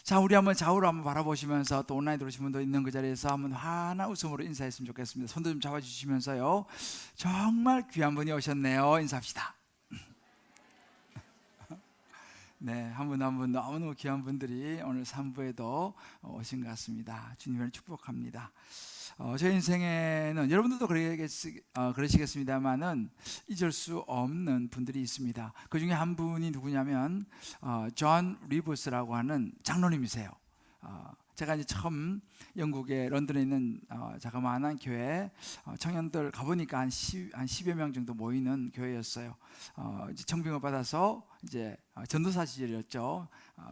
자, 우리 한번 좌우로 한번 바라보시면서 또 온라인 들어오신 분도 있는 그 자리에서 한번 환한 웃음으로 인사했으면 좋겠습니다. 손도 좀 잡아주시면서요. 정말 귀한 분이 오셨네요. 인사합시다. 네, 한 분 한 분 너무너무 귀한 분들이 오늘 3부에도 오신 것 같습니다. 주님을 축복합니다. 제 인생에는 여러분들도 그러시겠습니다만은 잊을 수 없는 분들이 있습니다. 그 중에 한 분이 누구냐면 존 리브스라고 하는 장로님이세요. 제가 이제 처음 영국의 런던에 있는 자그마한 교회 청년들 가보니까 한 10여 명 정도 모이는 교회였어요. 이제 청빙을 받아서 이제 전도사 시절이었죠.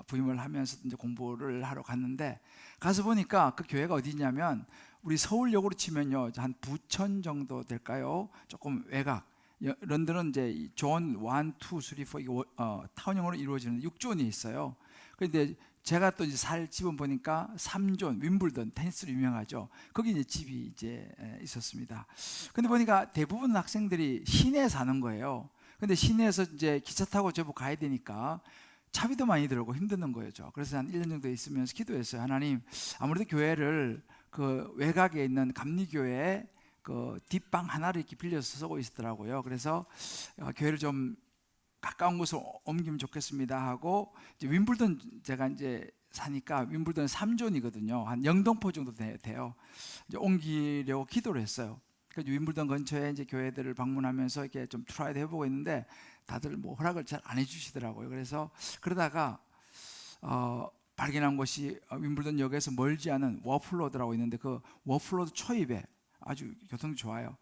부임을 하면서 이제 공부를 하러 갔는데 가서 보니까 그 교회가 어디냐면 우리 서울역으로 치면요 한 부천 정도 될까요? 조금 외곽. 런던은 이제 존 1, 2, 3, 4 이게 타운형으로 이루어지는 6존이 있어요. 그런데 제가 또 이제 살 집은 보니까 3존 윈블던 테니스로 유명하죠. 거기 이제 집이 이제 있었습니다. 근데 보니까 대부분 학생들이 시내에 사는 거예요. 근데 시내에서 이제 기차 타고 제법 가야 되니까 차비도 많이 들고 힘드는 거죠. 그래서 한 1년 정도 있으면서 기도했어요. 하나님, 아무래도 교회를 그 외곽에 있는 감리교회에 그 뒷방 하나를 이렇게 빌려서 쓰고 있었더라고요. 그래서 교회를 좀 가까운 곳으로 옮기면 좋겠습니다 하고 이제 윈블던 제가 이제 사니까 윈블던 3존이거든요. 한 영등포 정도 돼요. 이제 옮기려고 기도를 했어요. 그래서 윈블던 근처에 이제 교회들을 방문하면서 이렇게 좀 트라이도 해보고 있는데 다들 뭐 허락을 잘 안 해주시더라고요. 그래서 그러다가 발견한 곳이 윈블던 역에서 멀지 않은 워플로드라고 있는데 그 워플로드 초입에 아주 교통이 좋아요.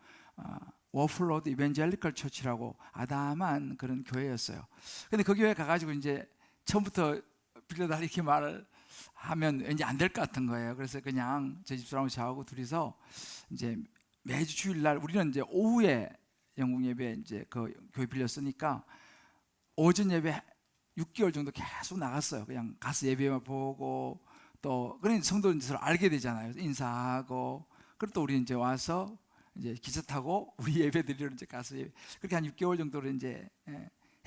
워플로드 이벤젤리컬 처치라고 아담한 그런 교회였어요. 근데 그 교회 가가지고 이제 처음부터 빌려달라 이렇게 말을 하면 왠지 안 될 것 같은 거예요. 그래서 그냥 제 집사람하고 저하고 둘이서 이제 매주 주일날 우리는 이제 오후에 영국 예배 이제 그 교회 빌렸으니까 오전 예배 6개월 정도 계속 나갔어요. 그냥 가서 예배만 보고 또 그런 성도들 서로 알게 되잖아요. 인사하고 그리고 또 우리 이제 와서 이제 기차 타고 우리 예배 드리러 이제 가서 그렇게 한 6개월 정도를 이제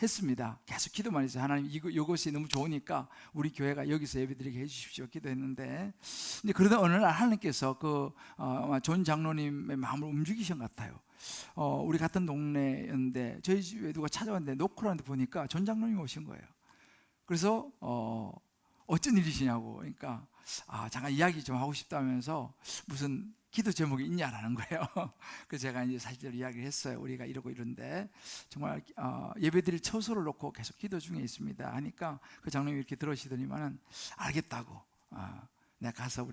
했습니다. 계속 기도만 했어요. 하나님 이것이 너무 좋으니까 우리 교회가 여기서 예배드리게 해주십시오 기도했는데 이제 그러다 어느 날 하나님께서 존 장로님의 마음을 움직이신 것 같아요. 우리 같은 동네였는데 저희 집에 누가 찾아왔는데 노크를 하는데 보니까 존 장로님 오신 거예요. 그래서 어쩐 일이시냐고 그러니까 잠깐 이야기 좀 하고 싶다면서 무슨 기도 제목이 있냐라는 거예요. 그래서 제가 이제 사실대로 이야기를 했어요. 우리가 이러고 이런데 정말 예배드릴 처소를 놓고 계속 기도 중에 있습니다 하니까 그 장로님이 이렇게 들으시더니만은 알겠다고 내가 가서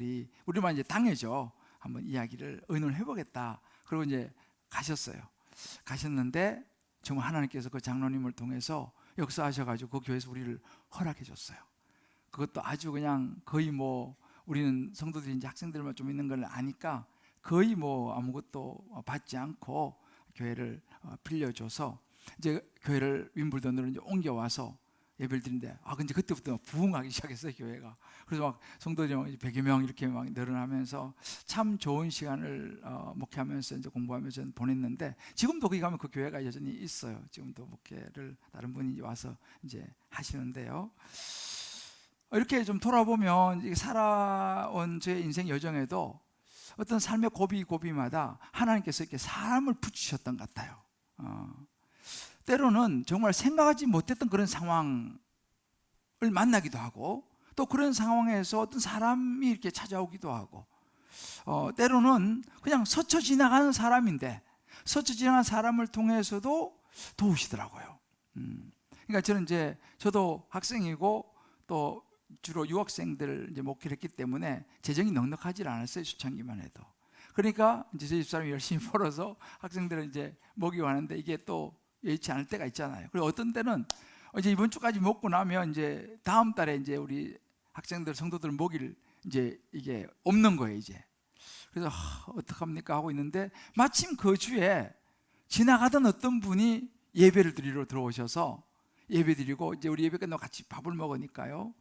우리만 이제 당해줘 한번 이야기를 의논을 해보겠다. 그리고 이제 가셨는데 정말 하나님께서 그 장로님을 통해서 역사하셔가지고 그 교회에서 우리를 허락해 줬어요. 그것도 아주 그냥 거의 뭐 우리는 성도들이 이제 학생들만 좀 있는 걸 아니까 거의 뭐 아무것도 받지 않고 교회를 빌려줘서 이제 교회를 윈블던으로 이제 옮겨와서 예배를 드리는데 근데 그때부터 부흥하기 시작했어요 교회가. 그래서 막 성도들이 100여 명 이렇게 막 늘어나면서 참 좋은 시간을 목회하면서 이제 공부하면서 보냈는데 지금도 거기 가면 그 교회가 여전히 있어요. 지금도 목회를 다른 분이 와서 이제 하시는데요. 이렇게 좀 돌아보면 살아온 제 인생 여정에도 어떤 삶의 고비마다 하나님께서 이렇게 사람을 붙이셨던 것 같아요. 때로는 정말 생각하지 못했던 그런 상황을 만나기도 하고 또 그런 상황에서 어떤 사람이 이렇게 찾아오기도 하고 때로는 그냥 스쳐 지나가는 사람인데 스쳐 지나가는 사람을 통해서도 도우시더라고요. 그러니까 저도 학생이고 또 주로 유학생들 이제 목회를 했기 때문에 재정이 넉넉하지 않았어요. 초창기만 해도. 그러니까 이제 저희 집사람이 열심히 벌어서 학생들을 이제 먹이고 하는데 이게 또 여의치 않을 때가 있잖아요. 그리고 어떤 때는 이제 이번 주까지 먹고 나면 이제 다음 달에 이제 우리 학생들 성도들 먹일 이제 이게 없는 거예요 이제. 그래서 어떡합니까 하고 있는데 마침 그 주에 지나가던 어떤 분이 예배를 드리러 들어오셔서 예배 드리고 이제 우리 예배 끝나고 같이 밥을 먹으니까요.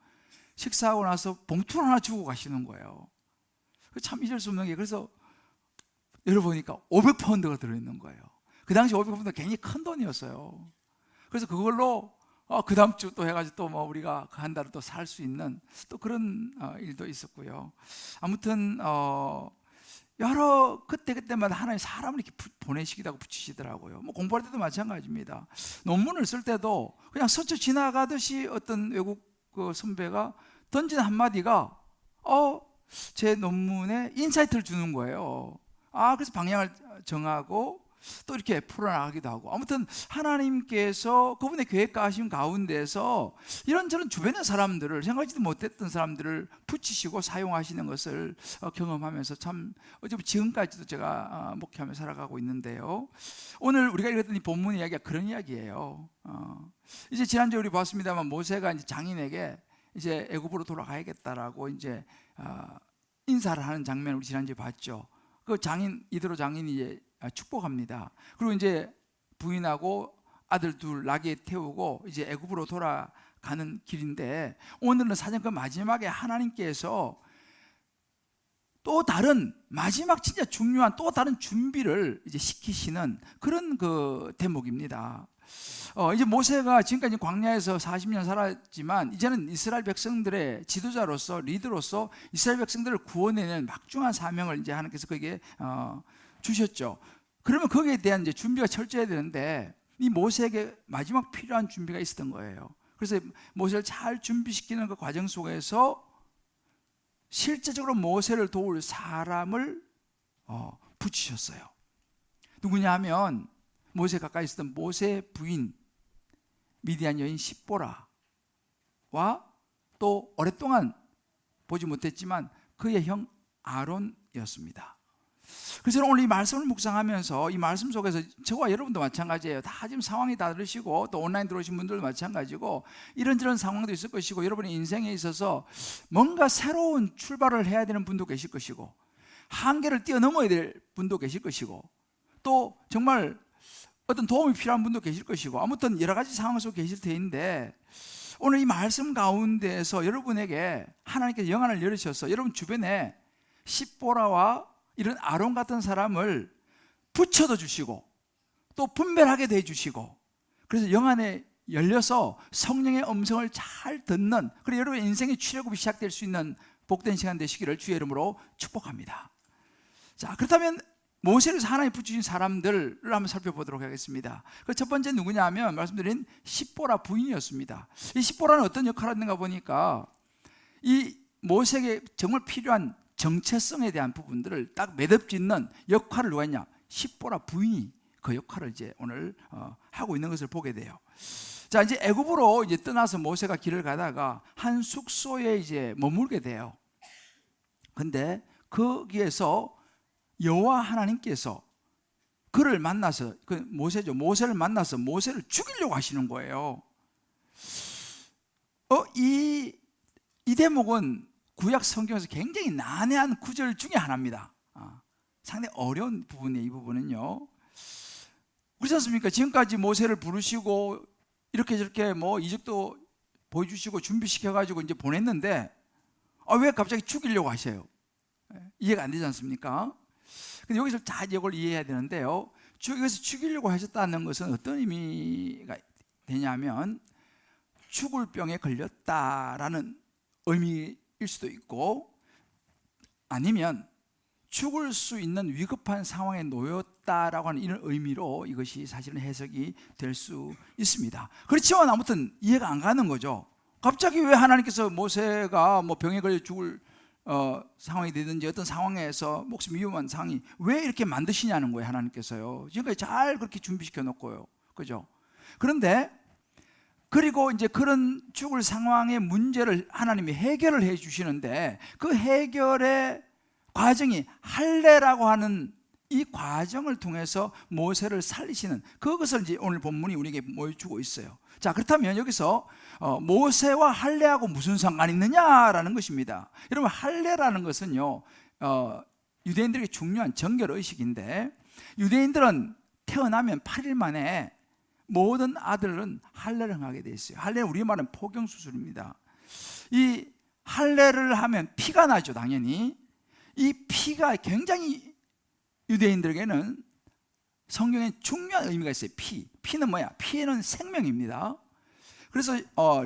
식사하고 나서 봉투를 하나 주고 가시는 거예요. 참 잊을 수 없는 게 그래서 열어보니까 500파운드가 들어있는 거예요. 그 당시 500파운드가 굉장히 큰 돈이었어요. 그래서 그걸로 그 다음 주 또 해가지고 또 뭐 우리가 그 한 달을 또 살 수 있는 또 그런 일도 있었고요. 아무튼 여러 그때마다 하나님 사람을 이렇게 보내시기도 하고 붙이시더라고요. 뭐 공부할 때도 마찬가지입니다. 논문을 쓸 때도 그냥 스쳐 지나가듯이 어떤 외국 그 선배가 던진 한마디가 제 논문에 인사이트를 주는 거예요. 그래서 방향을 정하고 또 이렇게 풀어나가기도 하고, 아무튼 하나님께서 그분의 계획과 하심 가운데서 이런저런 주변의 사람들을, 생각지도 못했던 사람들을 붙이시고 사용하시는 것을 경험하면서 참 어쩌면 지금까지도 제가 목회하며 살아가고 있는데요. 오늘 우리가 읽었던 이 본문 이야기가 그런 이야기예요. 이제 지난주에 우리 봤습니다만 모세가 이제 장인에게 이제 애굽으로 돌아가야겠다라고 이제 인사를 하는 장면을 우리 지난주에 봤죠. 그 장인, 이드로 장인이 이제 축복합니다. 그리고 이제 부인하고 아들 둘 나귀에 태우고 이제 애굽으로 돌아가는 길인데, 오늘은 사실 그 마지막에 하나님께서 또 다른 마지막 진짜 중요한 또 다른 준비를 이제 시키시는 그런 그 대목입니다. 이제 모세가 지금까지 광야에서 40년 살았지만 이제는 이스라엘 백성들의 지도자로서, 리더로서 이스라엘 백성들을 구원해내는 막중한 사명을 이제 하나님께서 그에게 주셨죠. 그러면 거기에 대한 이제 준비가 철저해야 되는데, 이 모세에게 마지막 필요한 준비가 있었던 거예요. 그래서 모세를 잘 준비시키는 그 과정 속에서 실제적으로 모세를 도울 사람을 붙이셨어요. 누구냐 하면 모세 가까이 있었던 모세 부인 미디안 여인 십보라와 또 오랫동안 보지 못했지만 그의 형 아론이었습니다. 그래서 오늘 이 말씀을 묵상하면서 이 말씀 속에서 저와 여러분도 마찬가지예요. 다 지금 상황이 다르시고 또 온라인 들어오신 분들도 마찬가지고 이런저런 상황도 있을 것이고, 여러분의 인생에 있어서 뭔가 새로운 출발을 해야 되는 분도 계실 것이고, 한계를 뛰어넘어야 될 분도 계실 것이고, 또 정말 어떤 도움이 필요한 분도 계실 것이고, 아무튼 여러 가지 상황 속에 계실 터인데, 오늘 이 말씀 가운데에서 여러분에게 하나님께서 영안을 열으셔서 여러분 주변에 십보라와 이런 아론 같은 사람을 붙여도 주시고 또 분별하게 해주시고, 그래서 영안에 열려서 성령의 음성을 잘 듣는, 그리고 여러분의 인생의 출애굽이 시작될 수 있는 복된 시간 되시기를 주의 이름으로 축복합니다. 자, 그렇다면 모세를 하나님 붙이신 사람들을 한번 살펴보도록 하겠습니다. 그 첫 번째 누구냐 하면 말씀드린 십보라 부인이었습니다. 이 십보라는 어떤 역할을 했는가 보니까 이 모세에게 정말 필요한 정체성에 대한 부분들을 딱 매듭짓는 역할을 누가 했냐? 십보라 부인이 그 역할을 이제 오늘 하고 있는 것을 보게 돼요. 자, 이제 애굽으로 이제 떠나서 모세가 길을 가다가 한 숙소에 이제 머물게 돼요. 근데 거기에서 여호와 하나님께서 그를 만나서, 그 모세죠, 모세를 만나서 모세를 죽이려고 하시는 거예요. 이 대목은 구약 성경에서 굉장히 난해한 구절 중에 하나입니다. 상당히 어려운 부분이에요. 이 부분은요, 그렇지 않습니까? 지금까지 모세를 부르시고 이렇게 저렇게 뭐 이적도 보여주시고 준비시켜가지고 이제 보냈는데 왜 갑자기 죽이려고 하셔요? 이해가 안 되지 않습니까? 근데 여기서 다 이걸 이해해야 되는데요, 여기서 죽이려고 하셨다는 것은 어떤 의미가 되냐면 죽을 병에 걸렸다라는 의미일 수도 있고, 아니면 죽을 수 있는 위급한 상황에 놓였다라고 하는 이런 의미로 이것이 사실은 해석이 될 수 있습니다. 그렇지만 아무튼 이해가 안 가는 거죠. 갑자기 왜 하나님께서 모세가 뭐 병에 걸려 죽을 상황이 되든지 어떤 상황에서 목숨 위험한 상황이 왜 이렇게 만드시냐는 거예요. 하나님께서요, 지금까지 잘 그렇게 준비시켜 놓고요, 그죠? 그런데 그리고 이제 그런 죽을 상황의 문제를 하나님이 해결을 해 주시는데, 그 해결의 과정이 할례라고 하는 이 과정을 통해서 모세를 살리시는 그것을 이제 오늘 본문이 우리에게 보여주고 있어요. 자, 그렇다면 여기서 모세와 할례하고 무슨 상관이 있느냐라는 것입니다. 여러분, 할례라는 것은요, 유대인들에게 중요한 정결 의식인데, 유대인들은 태어나면 8일 만에 모든 아들은 할례를 하게 돼 있어요. 할례는 우리 말은 포경 수술입니다. 이 할례를 하면 피가 나죠, 당연히. 이 피가 굉장히 유대인들에게는 성경에 중요한 의미가 있어요. 피는 뭐야? 피는 생명입니다. 그래서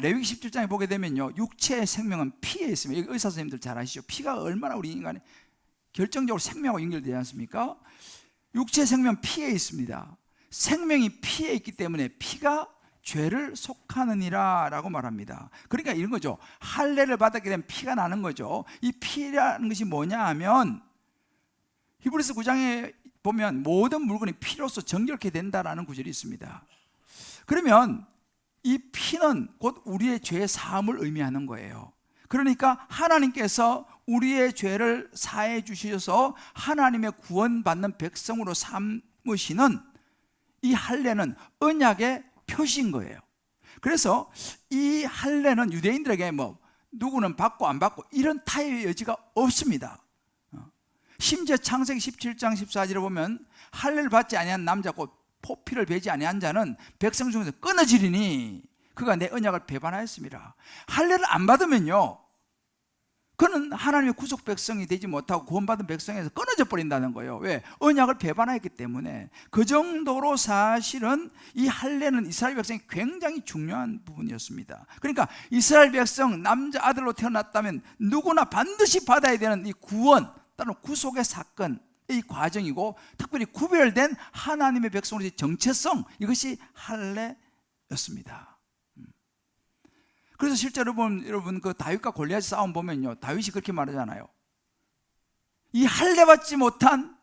레위기 17장에 보게 되면요, 육체의 생명은 피에 있습니다. 여기 의사 선생님들 잘 아시죠? 피가 얼마나 우리 인간의 결정적으로 생명하고 연결되지 않습니까? 육체의 생명은 피에 있습니다. 생명이 피에 있기 때문에 피가 죄를 속하느니라 라고 말합니다. 그러니까 이런 거죠. 할례를 받았게 되면 피가 나는 거죠. 이 피라는 것이 뭐냐 하면 히브리서 9장에 보면 모든 물건이 피로서 정결케 된다라는 구절이 있습니다. 그러면 이 피는 곧 우리의 죄 사함을 의미하는 거예요. 그러니까 하나님께서 우리의 죄를 사해 주셔서 하나님의 구원받는 백성으로 삼으시는 이 할례는 언약의 표시인 거예요. 그래서 이 할례는 유대인들에게 뭐 누구는 받고 안 받고 이런 타협의 여지가 없습니다. 심지어 창세기 17장 14절에 보면 할례를 받지 아니한 남자 곧 포피를 베지 아니한 자는 백성 중에서 끊어지리니 그가 내 언약을 배반하였습니다. 할례를 안 받으면요, 그는 하나님의 구속 백성이 되지 못하고 구원받은 백성에서 끊어져 버린다는 거예요. 왜? 언약을 배반했기 때문에. 그 정도로 사실은 이 할례는 이스라엘 백성이 굉장히 중요한 부분이었습니다. 그러니까 이스라엘 백성 남자 아들로 태어났다면 누구나 반드시 받아야 되는 이 구원 또는 구속의 사건, 이 과정이고, 특별히 구별된 하나님의 백성으로서의 정체성, 이것이 할례였습니다. 그래서 실제로 보면 여러분 그 다윗과 골리앗 싸움 보면요, 다윗이 그렇게 말하잖아요. 이 할례 받지 못한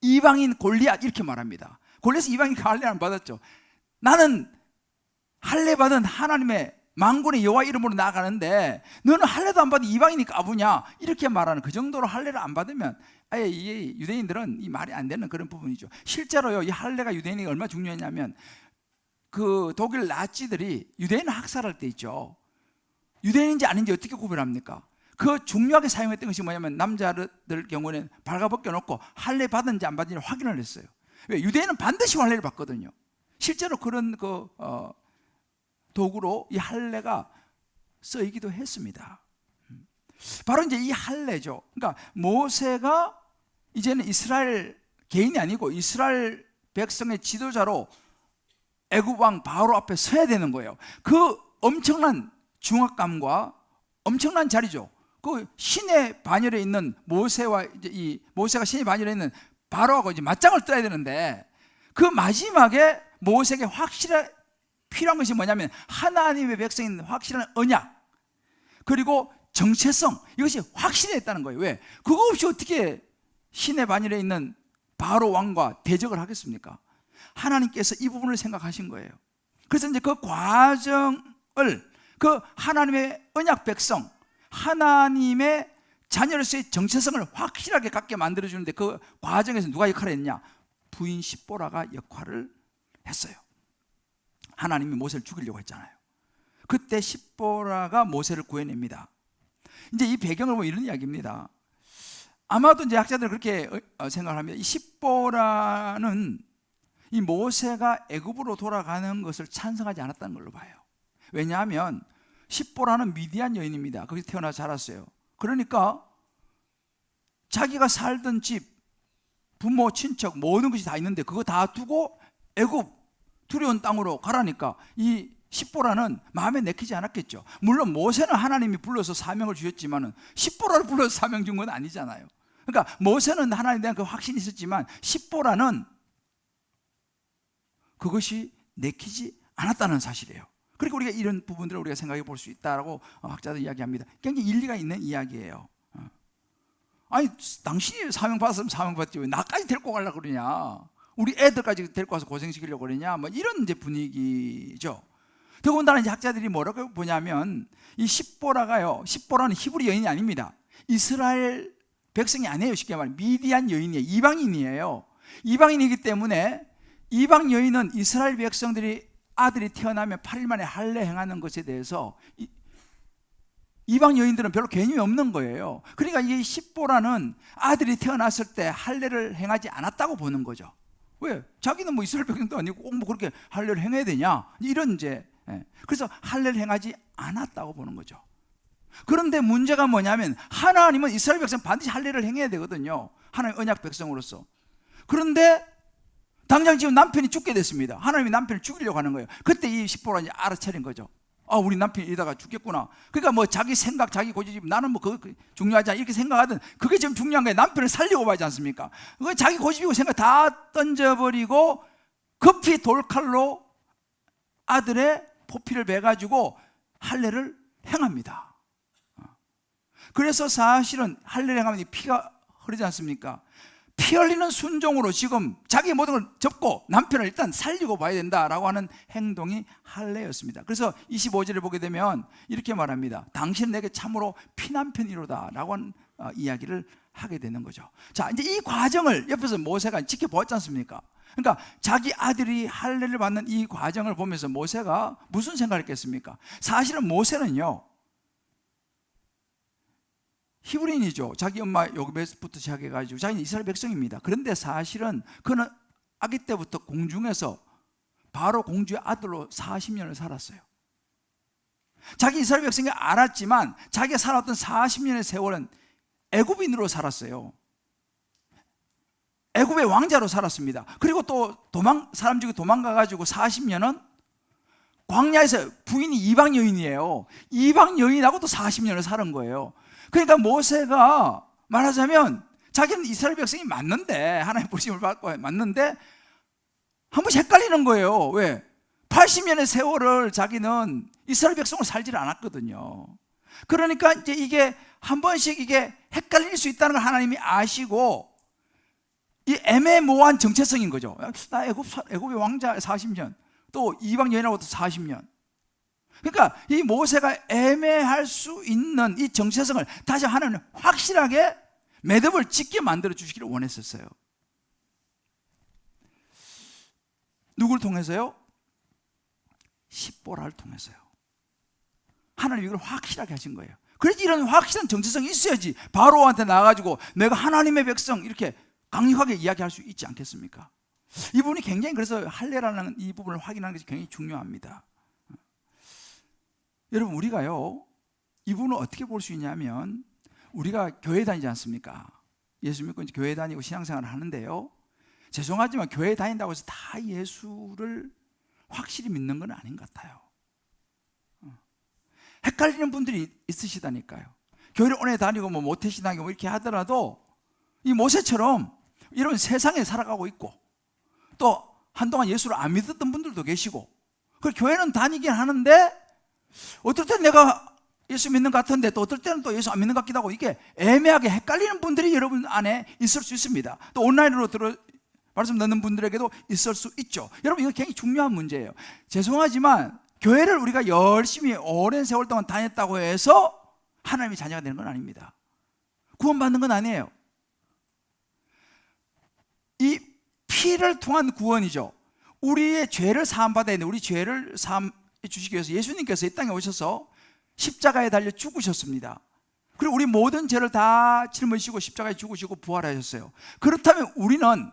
이방인 골리앗, 이렇게 말합니다. 골리앗이 이방인 할례를 안 받았죠. 나는 할례 받은 하나님의 만군의 여호와 이름으로 나아가는데 너는 할례도 안 받은 이방인이 까부냐, 이렇게 말하는, 그 정도로 할례를 안 받으면 아예 이 유대인들은 이 말이 안 되는 그런 부분이죠. 실제로요, 이 할례가 유대인에게 얼마나 중요했냐면 그 독일 나치들이 유대인 학살할 때 있죠, 유대인인지 아닌지 어떻게 구별합니까? 그 중요하게 사용했던 것이 뭐냐면 남자들 경우에는 발가벗겨 놓고 할례 받은지 안 받은지 확인을 했어요. 왜? 유대인은 반드시 할례를 받거든요. 실제로 그런 도구로 이 할례가 쓰이기도 했습니다. 바로 이제 이 할례죠. 그러니까 모세가 이제는 이스라엘 개인이 아니고 이스라엘 백성의 지도자로 애굽 왕 바로 앞에 서야 되는 거예요. 그 엄청난 중압감과 엄청난 자리죠. 그 신의 반열에 있는 모세와 이제 모세가 신의 반열에 있는 바로하고 이제 맞짱을 떠야 되는데, 그 마지막에 모세에게 확실한 필요한 것이 뭐냐면 하나님의 백성인 확실한 언약, 그리고 정체성, 이것이 확실해야 했다는 거예요. 왜? 그거 없이 어떻게 신의 반열에 있는 바로 왕과 대적을 하겠습니까? 하나님께서 이 부분을 생각하신 거예요. 그래서 이제 그 과정을, 그 하나님의 언약 백성, 하나님의 자녀로서의 정체성을 확실하게 갖게 만들어주는데, 그 과정에서 누가 역할을 했냐? 부인 십보라가 역할을 했어요. 하나님이 모세를 죽이려고 했잖아요. 그때 십보라가 모세를 구해냅니다. 이제 이 배경을 보면 이런 이야기입니다. 아마도 이제 학자들은 그렇게 생각을 합니다. 이 십보라는 이 모세가 애굽으로 돌아가는 것을 찬성하지 않았다는 걸로 봐요. 왜냐하면 십보라는 미디안 여인입니다. 거기서 태어나서 자랐어요. 그러니까 자기가 살던 집, 부모, 친척 모든 것이 다 있는데 그거 다 두고 애굽 두려운 땅으로 가라니까 이 십보라는 마음에 내키지 않았겠죠. 물론 모세는 하나님이 불러서 사명을 주셨지만 십보라를 불러서 사명 준 건 아니잖아요. 그러니까 모세는 하나님에 대한 그 확신이 있었지만 십보라는 그것이 내키지 않았다는 사실이에요. 그러니까 우리가 이런 부분들을 우리가 생각해 볼 수 있다라고 학자들 이야기합니다. 굉장히 일리가 있는 이야기예요. 아니, 당신이 사명 받았으면 사명 받지 왜 나까지 데리고 가려고 그러냐, 우리 애들까지 데리고 와서 고생시키려고 그러냐, 뭐 이런 이제 분위기죠. 더군다나 이제 학자들이 뭐라고 보냐면 이 십보라가요, 십보라는 히브리 여인이 아닙니다. 이스라엘 백성이 아니에요. 쉽게 말하면 미디안 여인이에요. 이방인이에요. 이방인이기 때문에 이방 여인은 이스라엘 백성들이 아들이 태어나면 8일 만에 할례 행하는 것에 대해서 이방 여인들은 별로 개념이 없는 거예요. 그러니까 이 십보라는 아들이 태어났을 때 할례를 행하지 않았다고 보는 거죠. 왜? 자기는 뭐 이스라엘 백성도 아니고 꼭 뭐 그렇게 할례를 행해야 되냐, 이런 이제, 그래서 할례를 행하지 않았다고 보는 거죠. 그런데 문제가 뭐냐면 하나님은 이스라엘 백성 반드시 할례를 행해야 되거든요. 하나님 언약 백성으로서. 그런데 당장 지금 남편이 죽게 됐습니다. 하나님이 남편을 죽이려고 하는 거예요. 그때 이 십보라 이제 알아차린 거죠. 우리 남편이 이러다가 죽겠구나. 그러니까 뭐 자기 생각, 자기 고집, 나는 뭐 그거 중요하지 않아 이렇게 생각하든 그게 지금 중요한 거예요. 남편을 살려고 하지 않습니까? 그거 자기 고집이고 생각 다 던져버리고 급히 돌칼로 아들의 포피를 베가지고 할례를 행합니다. 그래서 사실은 할례를 행하면 피가 흐르지 않습니까? 피 흘리는 순종으로 지금 자기 모든 걸 접고 남편을 일단 살리고 봐야 된다라고 하는 행동이 할례였습니다. 그래서 25절을 보게 되면 이렇게 말합니다. 당신은 내게 참으로 피난편이로다 라고 하는 이야기를 하게 되는 거죠. 자, 이제 이 과정을 옆에서 모세가 지켜보았지 않습니까? 그러니까 자기 아들이 할례를 받는 이 과정을 보면서 모세가 무슨 생각을 했겠습니까? 사실은 모세는요, 히브리인이죠. 자기 엄마 요셉부터 시작해가지고 자기는 이스라엘 백성입니다. 그런데 사실은 그는 아기 때부터 공중에서 바로 공주의 아들로 40년을 살았어요. 자기 이스라엘 백성이 알았지만 자기가 살았던 40년의 세월은 애굽인으로 살았어요. 애굽의 왕자로 살았습니다. 그리고 또 사람 중에 도망가가지고 40년은 광야에서 부인이 이방 여인이에요. 이방 여인하고 또 40년을 사는 거예요. 그러니까 모세가 말하자면 자기는 이스라엘 백성이 맞는데, 하나님의 부르심을 받고 맞는데 한 번씩 헷갈리는 거예요. 왜? 80년의 세월을 자기는 이스라엘 백성을 살지를 않았거든요. 그러니까 이제 이게 한 번씩 이게 헷갈릴 수 있다는 걸 하나님이 아시고, 이 애매모호한 정체성인 거죠. 나 애굽의 왕자 40년, 또 이방 여인하고도 40년. 그러니까 이 모세가 애매할 수 있는 이 정체성을 다시 하나님 확실하게 매듭을 짓게 만들어 주시기를 원했었어요. 누굴 통해서요? 십보라를 통해서요. 하나님이 이걸 확실하게 하신 거예요. 그래서 이런 확실한 정체성이 있어야지 바로한테 나가지고 내가 하나님의 백성 이렇게 강력하게 이야기할 수 있지 않겠습니까? 이 부분이 굉장히, 그래서 할례라는 이 부분을 확인하는 것이 굉장히 중요합니다. 여러분, 우리가요, 이 부분을 어떻게 볼 수 있냐면, 우리가 교회 다니지 않습니까? 예수 믿고 이제 교회 다니고 신앙생활을 하는데요, 죄송하지만 교회 다닌다고 해서 다 예수를 확실히 믿는 건 아닌 것 같아요. 헷갈리는 분들이 있으시다니까요. 교회를 오래 다니고 뭐 모태신앙이고 뭐 이렇게 하더라도 이 모세처럼 이런 세상에 살아가고 있고, 또 한동안 예수를 안 믿었던 분들도 계시고, 그 교회는 다니긴 하는데 어떨 때는 내가 예수 믿는 것 같은데 또 어떨 때는 또 예수 안 믿는 것 같기도 하고, 이게 애매하게 헷갈리는 분들이 여러분 안에 있을 수 있습니다. 또 온라인으로 말씀 듣는 분들에게도 있을 수 있죠. 여러분, 이거 굉장히 중요한 문제예요. 죄송하지만 교회를 우리가 열심히 오랜 세월 동안 다녔다고 해서 하나님의 자녀가 되는 건 아닙니다. 구원받는 건 아니에요. 이 피를 통한 구원이죠. 우리의 죄를 사함받아야 되는데, 우리 죄를 사함 주시기 위해서 예수님께서 이 땅에 오셔서 십자가에 달려 죽으셨습니다. 그리고 우리 모든 죄를 다 짊어지시고 십자가에 죽으시고 부활하셨어요. 그렇다면 우리는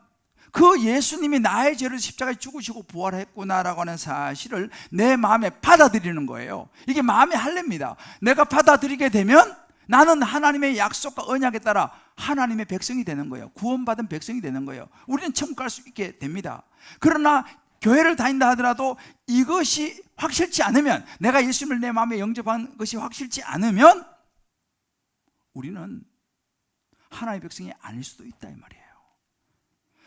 그 예수님이 나의 죄를 십자가에 죽으시고 부활했구나라고 하는 사실을 내 마음에 받아들이는 거예요. 이게 마음의 할례입니다. 내가 받아들이게 되면 나는 하나님의 약속과 언약에 따라 하나님의 백성이 되는 거예요. 구원받은 백성이 되는 거예요. 우리는 천국 갈 수 있게 됩니다. 그러나 교회를 다닌다 하더라도 이것이 확실치 않으면, 내가 예수님을 내 마음에 영접한 것이 확실치 않으면 우리는 하나님의 백성이 아닐 수도 있다 이 말이에요.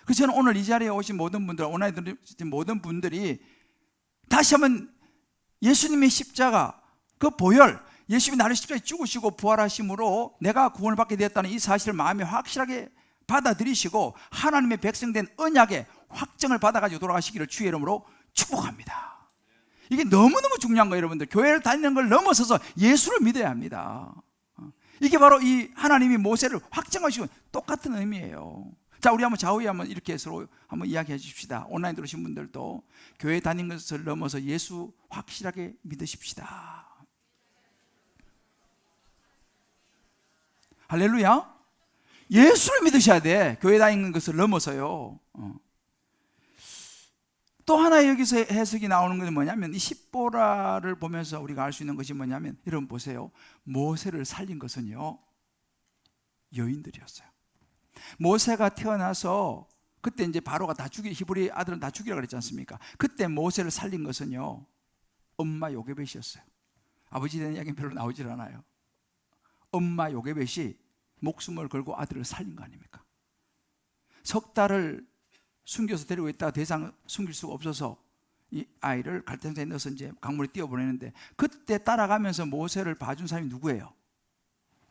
그래서 저는 오늘 이 자리에 오신 모든 분들, 온라인 들으신 모든 분들이 다시 한번 예수님의 십자가, 그 보혈, 예수님이 나를 십자가에 죽으시고 부활하심으로 내가 구원을 받게 되었다는 이 사실을 마음에 확실하게 받아들이시고 하나님의 백성된 언약의 확정을 받아가지고 돌아가시기를 주의 이름으로 축복합니다. 이게 너무너무 중요한 거예요. 여러분들, 교회를 다니는 걸 넘어서서 예수를 믿어야 합니다. 이게 바로 이 하나님이 모세를 확정하시고 똑같은 의미예요. 자, 우리 한번 좌우에 한번 이렇게 서로 한번 이야기해 주십시다. 온라인 들으신 분들도 교회 다니는 것을 넘어서 예수 확실하게 믿으십시다. 할렐루야. 예수를 믿으셔야 돼. 교회 다니는 것을 넘어서요. 또 하나 여기서 해석이 나오는 것은 뭐냐면, 이 십보라를 보면서 우리가 알 수 있는 것이 뭐냐면, 여러분 보세요. 모세를 살린 것은요, 여인들이었어요. 모세가 태어나서 그때 이제 바로가 히브리 아들은 다 죽이라고 그랬지 않습니까? 그때 모세를 살린 것은요, 엄마 요게벳이었어요. 아버지에 대한 이야기는 별로 나오질 않아요. 엄마 요게벳이 목숨을 걸고 아들을 살린 거 아닙니까? 석 달을 숨겨서 데리고 있다가 더 이상 숨길 수가 없어서 이 아이를 갈대상자에 넣어서 이제 강물에 띄워보내는데, 그때 따라가면서 모세를 봐준 사람이 누구예요?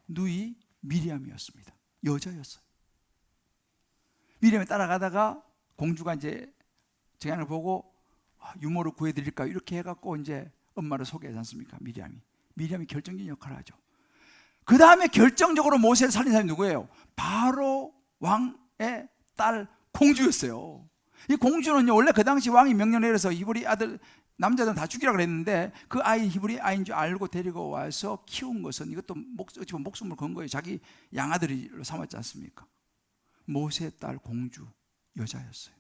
누이 미리암이었습니다. 여자였어요. 미리암이 따라가다가 공주가 이제 재앙을 보고 유모를 구해드릴까 이렇게 해갖고 이제 엄마를 소개하지 않습니까? 미리암이 결정적인 역할을 하죠. 그 다음에 결정적으로 모세를 살린 사람이 누구예요? 바로 왕의 딸 공주였어요. 이 공주는요, 원래 그 당시 왕이 명령을 내려서 히브리 아들 남자들은 다 죽이라고 그랬는데, 그 아이 히브리 아이인 줄 알고 데리고 와서 키운 것은 이것도 어찌 보면 목숨을 건 거예요. 자기 양아들로 삼았지 않습니까? 모세의 딸 공주, 여자였어요.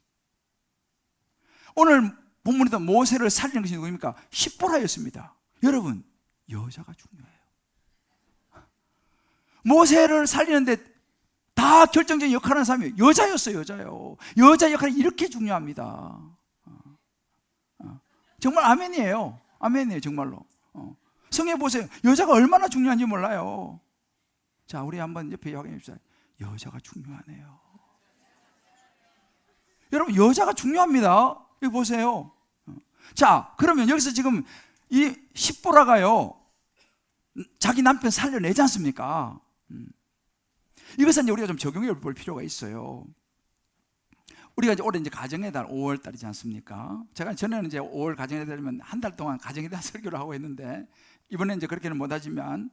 오늘 본문에도 모세를 살리는 것이 누구입니까? 십보라였습니다. 여러분, 여자가 중요해요. 모세를 살리는데 다 결정적인 역할을 하는 사람이 여자였어요. 여자 역할이 이렇게 중요합니다. 정말 아멘이에요. 정말로. 성경에 보세요. 여자가 얼마나 중요한지 몰라요. 자, 우리 한번 옆에 확인해 봅시다. 여자가 중요하네요. 여러분, 여자가 중요합니다. 여기 보세요. 자, 그러면 여기서 지금 이 십보라가요, 자기 남편 살려내지 않습니까? 이것은 이제 우리가 좀 적용해 볼 필요가 있어요. 우리가 이제 올해 이제 가정의 달 5월 달이지 않습니까? 제가 전에는 이제 5월 가정의 달이면 한 달 동안 가정에 대한 설교를 하고 했는데, 이번에 이제 그렇게는 못하지만,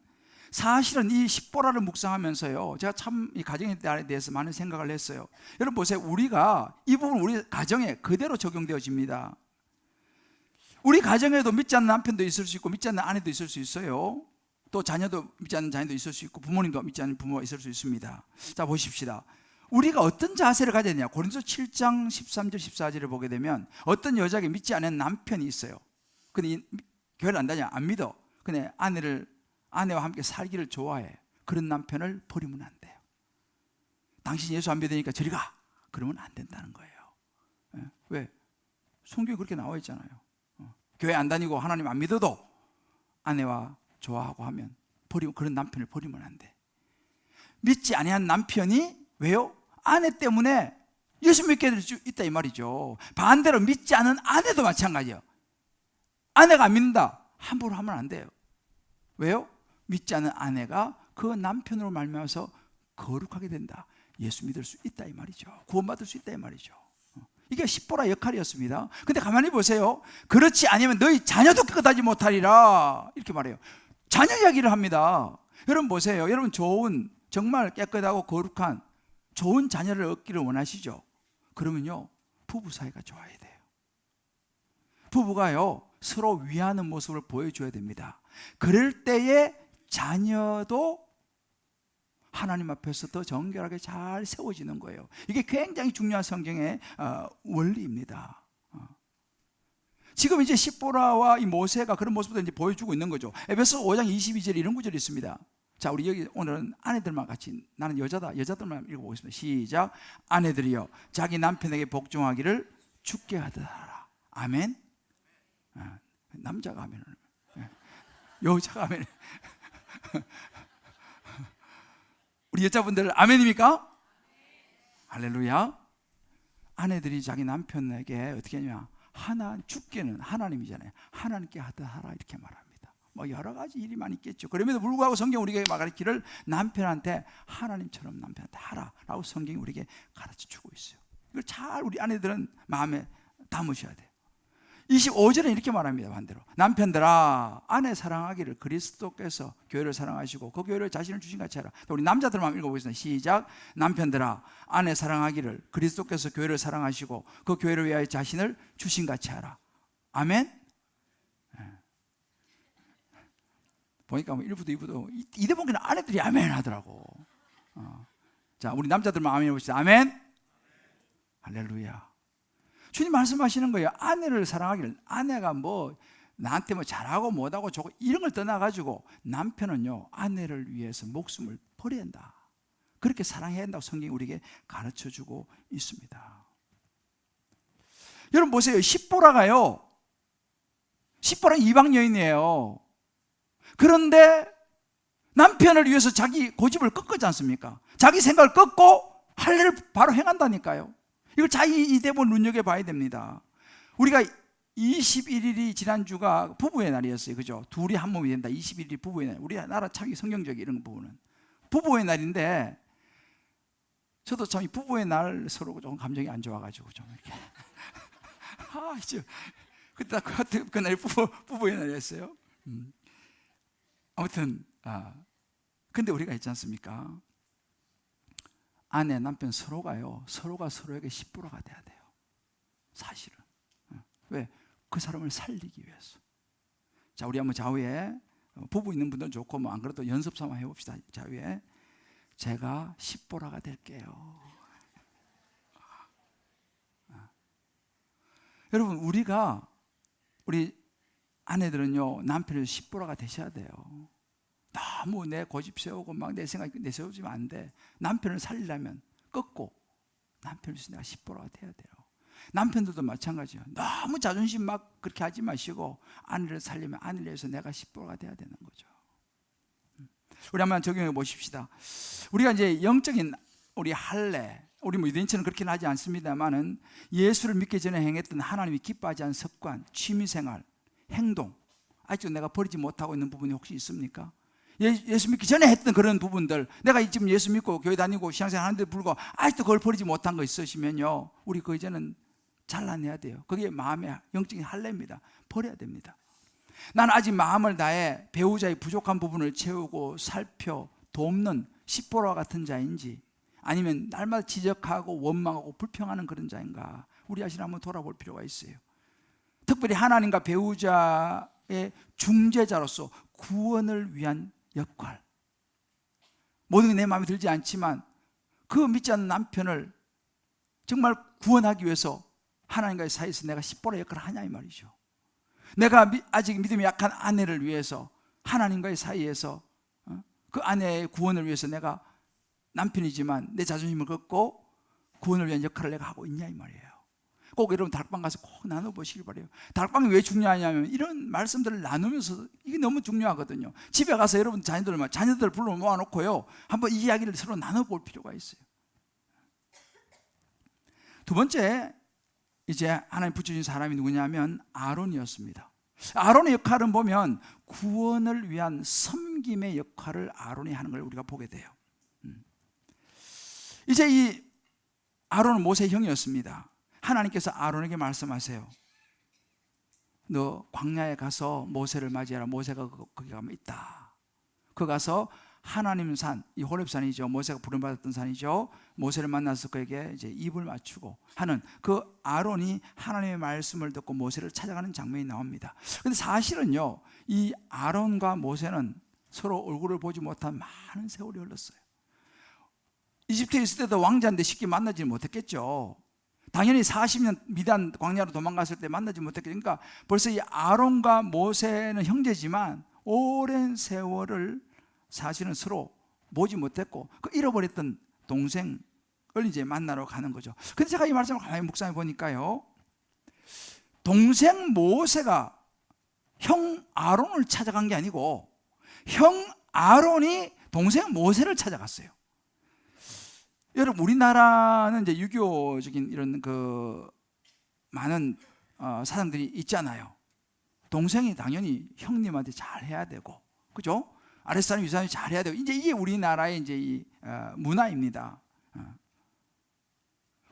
사실은 이 십보라를 묵상하면서요, 제가 참 이 가정의 달에 대해서 많은 생각을 했어요. 여러분 보세요. 우리가 이 부분 우리 가정에 그대로 적용되어집니다. 우리 가정에도 믿지 않는 남편도 있을 수 있고, 믿지 않는 아내도 있을 수 있어요. 또 자녀도 믿지 않는 자녀도 있을 수 있고, 부모님도 믿지 않는 부모가 있을 수 있습니다. 자, 보십시다. 우리가 어떤 자세를 가져야 되냐? 고린도서 7장 13절 14절을 보게 되면, 어떤 여자에게 믿지 않는 남편이 있어요. 근데 교회를 안 다녀, 안 믿어. 근데 아내와 함께 살기를 좋아해. 그런 남편을 버리면 안 돼요. 당신 예수 안 믿으니까 저리 가. 그러면 안 된다는 거예요. 왜? 성경에 그렇게 나와 있잖아요. 교회 안 다니고 하나님 안 믿어도 아내와 좋아하고 하면 그런 남편을 버리면 안 돼. 믿지 아니한 남편이 왜요? 아내 때문에 예수 믿게 될 수 있다 이 말이죠. 반대로 믿지 않은 아내도 마찬가지예요. 아내가 안 믿는다, 함부로 하면 안 돼요. 왜요? 믿지 않은 아내가 그 남편으로 말미암아서 거룩하게 된다, 예수 믿을 수 있다 이 말이죠. 구원받을 수 있다 이 말이죠. 이게 십보라 역할이었습니다. 근데 가만히 보세요. 그렇지 아니면 너희 자녀도 깨끗하지 못하리라 이렇게 말해요. 자녀 이야기를 합니다. 여러분 보세요. 여러분 좋은, 정말 깨끗하고 거룩한 좋은 자녀를 얻기를 원하시죠? 그러면요, 부부 사이가 좋아야 돼요. 부부가요, 서로 위하는 모습을 보여줘야 됩니다. 그럴 때에 자녀도 하나님 앞에서 더 정결하게 잘 세워지는 거예요. 이게 굉장히 중요한 성경의 원리입니다. 지금 이제 십보라와 이 모세가 그런 모습을 이제 보여주고 있는 거죠. 에베소 5장 22절에 이런 구절이 있습니다. 자, 우리 여기 오늘은 아내들만 같이, 나는 여자들만 읽어보겠습니다. 시작. 아내들이여 자기 남편에게 복종하기를 주께 하듯 하라. 아멘. 남자가 아멘, 여자가 아멘. 우리 여자분들 아멘입니까? 할렐루야. 아내들이 자기 남편에게 어떻게 하냐, 주께는 하나님이잖아요. 하나님께 하듯 하라 이렇게 말합니다. 뭐 여러 가지 일이 많이 있겠죠. 그럼에도 불구하고 성경 우리에게 가르치기를 남편한테 하나님처럼 남편한테 하라라고 성경이 우리에게 가르쳐주고 있어요. 이걸 잘 우리 아내들은 마음에 담으셔야 돼요. 25절에 이렇게 말합니다. 반대로 남편들아 아내 사랑하기를 그리스도께서 교회를 사랑하시고 그 교회를 자신을 주신 같이 하라. 우리 남자들만 읽어보겠습니다. 시작. 남편들아 아내 사랑하기를 그리스도께서 교회를 사랑하시고 그 교회를 위하여 자신을 주신 같이 하라. 아멘. 보니까 뭐 1부도 2부도 이대본기는 아내들이 아멘 하더라고. 자, 우리 남자들만 아멘 해봅시다. 아멘. 할렐루야. 주님 말씀하시는 거예요. 아내를 사랑하기를, 아내가 뭐 나한테 뭐 잘하고 못하고 좋고 이런 걸 떠나가지고 남편은요 아내를 위해서 목숨을 버려야 한다, 그렇게 사랑해야 한다고 성경이 우리에게 가르쳐주고 있습니다. 여러분 보세요. 십보라가요, 십보라 이방 여인이에요. 그런데 남편을 위해서 자기 고집을 꺾지 않습니까? 자기 생각을 꺾고 할례를 바로 행한다니까요. 이걸 이 대본 눈여겨봐야 됩니다. 우리가 21일이 지난주가 부부의 날이었어요. 그죠? 둘이 한 몸이 된다. 21일이 부부의 날. 우리나라 참 성경적인 이런 부분은 부부의 날인데, 저도 참 이 부부의 날 서로 좀 감정이 안 좋아가지고 좀 이렇게 그때 그날 부부의 날이었어요. 아무튼 근데 우리가 있지 않습니까? 아내, 남편 서로가 서로에게 십보라가 돼야 돼요. 사실은. 왜? 그 사람을 살리기 위해서. 자, 우리 한번 좌우에, 부부 있는 분들은 좋고 뭐 안 그래도 연습 삼아 해봅시다. 좌우에 제가 십보라가 될게요. 여러분, 우리 아내들은요, 남편의 십보라가 되셔야 돼요. 너무 내 고집 세우고 막 내 생각 내세우지면 안 돼. 남편을 살리려면 꺾고 남편을 위해서 내가 십보라가 돼야 돼요. 남편들도 마찬가지예요. 너무 자존심 막 그렇게 하지 마시고 아내를 살리면 아내를 위해서 내가 십보라가 돼야 되는 거죠. 우리 한번 적용해 보십시다. 우리가 이제 영적인 우리 할례, 우리 뭐 유대인처럼 그렇게는 하지 않습니다만은 예수를 믿기 전에 행했던 하나님이 기뻐하지 않은 습관, 취미생활, 행동, 아직도 내가 버리지 못하고 있는 부분이 혹시 있습니까? 예수 믿기 전에 했던 그런 부분들, 내가 지금 예수 믿고 교회 다니고 신앙생활 하는데 불구하고 아직도 그걸 버리지 못한 거 있으시면요, 우리 그 이제는 잘라내야 돼요. 그게 마음의 영적인 할례입니다. 버려야 됩니다. 나는 아직 마음을 다해 배우자의 부족한 부분을 채우고 살펴 돕는 십보라 같은 자인지, 아니면 날마다 지적하고 원망하고 불평하는 그런 자인가, 우리 자신을 한번 돌아볼 필요가 있어요. 특별히 하나님과 배우자의 중재자로서 구원을 위한 역할, 모든 게 내 마음에 들지 않지만 그 믿지 않는 남편을 정말 구원하기 위해서 하나님과의 사이에서 내가 십보라 역할을 하냐 이 말이죠. 내가 아직 믿음이 약한 아내를 위해서 하나님과의 사이에서 그 아내의 구원을 위해서 내가 남편이지만 내 자존심을 걷고 구원을 위한 역할을 내가 하고 있냐 이 말이에요. 꼭 여러분 다락방 가서 꼭 나눠보시길 바라요. 다락방이 왜 중요하냐면 이런 말씀들을 나누면서 이게 너무 중요하거든요. 집에 가서 여러분 자녀들 불러 모아놓고요, 한번 이 이야기를 서로 나눠볼 필요가 있어요. 두 번째, 이제 하나님 붙여준 사람이 누구냐면 아론이었습니다. 아론의 역할은 보면 구원을 위한 섬김의 역할을 아론이 하는 걸 우리가 보게 돼요. 이제 이 아론은 모세의 형이었습니다. 하나님께서 아론에게 말씀하세요. 너 광야에 가서 모세를 맞이해라. 모세가 거기 가면 있다. 그 가서 하나님 산, 이 호렙산이죠. 모세가 부름받았던 산이죠. 모세를 만나서 그에게 이제 입을 맞추고 하는 그 아론이 하나님의 말씀을 듣고 모세를 찾아가는 장면이 나옵니다. 그런데 사실은요, 이 아론과 모세는 서로 얼굴을 보지 못한 많은 세월이 흘렀어요. 이집트에 있을 때도 왕자인데 쉽게 만나지 못했겠죠. 당연히 40년 미단 광야로 도망갔을 때 만나지 못했겠죠. 그러니까 벌써 이 아론과 모세는 형제지만 오랜 세월을 사실은 서로 보지 못했고 그 잃어버렸던 동생을 이제 만나러 가는 거죠. 근데 제가 이 말씀을 가만히 묵상해 보니까요, 동생 모세가 형 아론을 찾아간 게 아니고 형 아론이 동생 모세를 찾아갔어요. 여러분, 우리나라는 이제 유교적인 이런 그 많은 사상들이 있잖아요. 동생이 당연히 형님한테 잘해야 되고, 그죠? 아랫사람 윗사람이 잘해야 되고, 이제 이게 우리나라의 이제 이 문화입니다.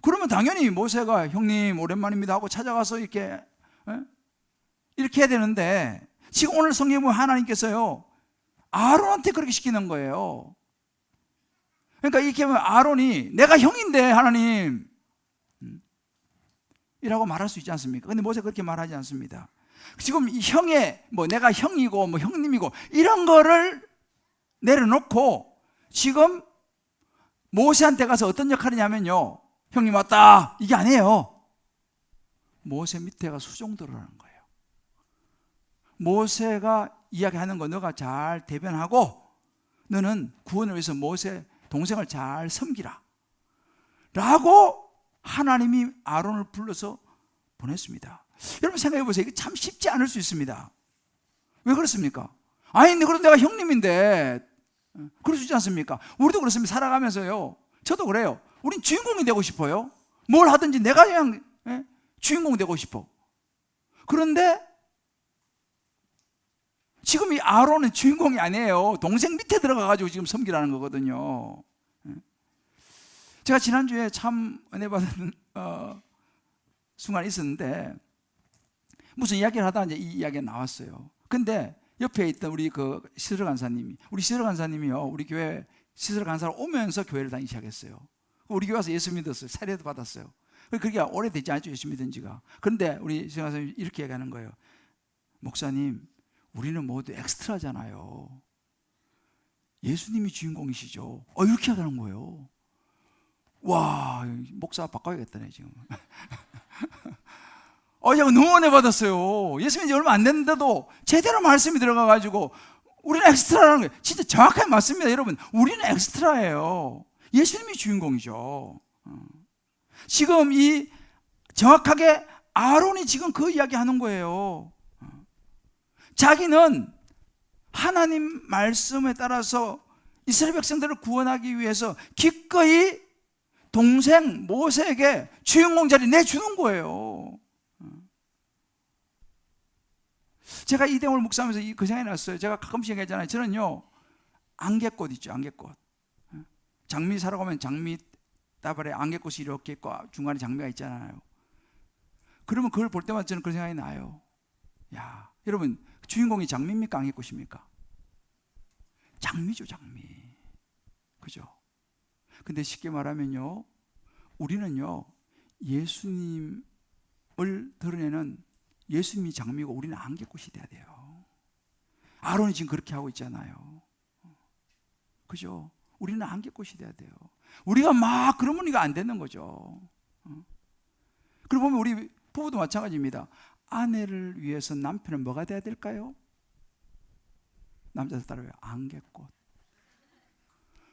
그러면 당연히 모세가 형님 오랜만입니다 하고 찾아가서 이렇게 해야 되는데, 지금 오늘 성경에 보면 하나님께서요 아론한테 그렇게 시키는 거예요. 그러니까 이렇게 하면 아론이 내가 형인데 하나님 이라고 말할 수 있지 않습니까? 근데 모세가 그렇게 말하지 않습니다. 지금 이 형의 내가 형이고 형님이고 이런 거를 내려놓고 지금 모세한테 가서 어떤 역할이냐면요, 형님 왔다 이게 아니에요. 모세 밑에 가서 수종들을 하는 거예요. 모세가 이야기하는 거 너가 잘 대변하고 너는 구원을 위해서 모세 동생을 잘 섬기라 라고 하나님이 아론을 불러서 보냈습니다. 여러분 생각해 보세요. 이게 참 쉽지 않을 수 있습니다. 왜 그렇습니까? 아니 그래도 내가 형님인데 그럴 수 있지 않습니까? 우리도 그렇습니다. 살아가면서요. 저도 그래요. 우린 주인공이 되고 싶어요. 뭘 하든지 내가 그냥 주인공 되고 싶어. 그런데 지금 이 아론은 주인공이 아니에요. 동생 밑에 들어가가지고 지금 섬기라는 거거든요. 제가 지난주에 참 은혜 받은 순간이 있었는데 무슨 이야기를 하다가 이제 이 이야기가 나왔어요. 근데 옆에 있던 우리 그 시설 간사님이, 우리 시설 간사님이요, 우리 교회 시설 간사로 오면서 교회를 다니기 시작했어요. 우리 교회 와서 예수 믿었어요. 세례도 받았어요. 그게 오래되지 않죠, 예수 믿은 지가. 그런데 우리 시설 간사님이 이렇게 얘기하는 거예요. 목사님, 우리는 모두 엑스트라잖아요. 예수님이 주인공이시죠. 이렇게 하다는 거예요. 와, 목사 바꿔야겠다네 지금. 제가 너무 은혜 받았어요. 예수 믿은 지 얼마 안 됐는데도 제대로 말씀이 들어가가지고 우리는 엑스트라라는 거예요. 진짜 정확하게 맞습니다, 여러분. 우리는 엑스트라예요. 예수님이 주인공이죠. 지금 이 정확하게 아론이 지금 그 이야기 하는 거예요. 자기는 하나님 말씀에 따라서 이스라엘 백성들을 구원하기 위해서 기꺼이 동생 모세에게 주인공 자리 내주는 거예요. 제가 이 내용을 묵상하면서 그 생각이 났어요. 제가 가끔씩 얘기하잖아요. 저는요, 안개꽃 있죠, 안개꽃. 장미 사러 가면 장미 따발에 안개꽃이 이렇게 있고 중간에 장미가 있잖아요. 그러면 그걸 볼 때마다 저는 그런 생각이 나요. 야, 여러분, 주인공이 장미입니까, 안개꽃입니까? 장미죠, 장미. 그죠? 근데 쉽게 말하면요, 우리는요, 예수님을 드러내는 예수님이 장미고 우리는 안개꽃이 돼야 돼요. 아론이 지금 그렇게 하고 있잖아요. 그죠? 우리는 안개꽃이 돼야 돼요. 우리가 막 그러면 이거 안 되는 거죠. 그리고 보면 우리 부부도 마찬가지입니다. 아내를 위해서 남편은 뭐가 돼야 될까요? 남자들 따라요. 안개꽃.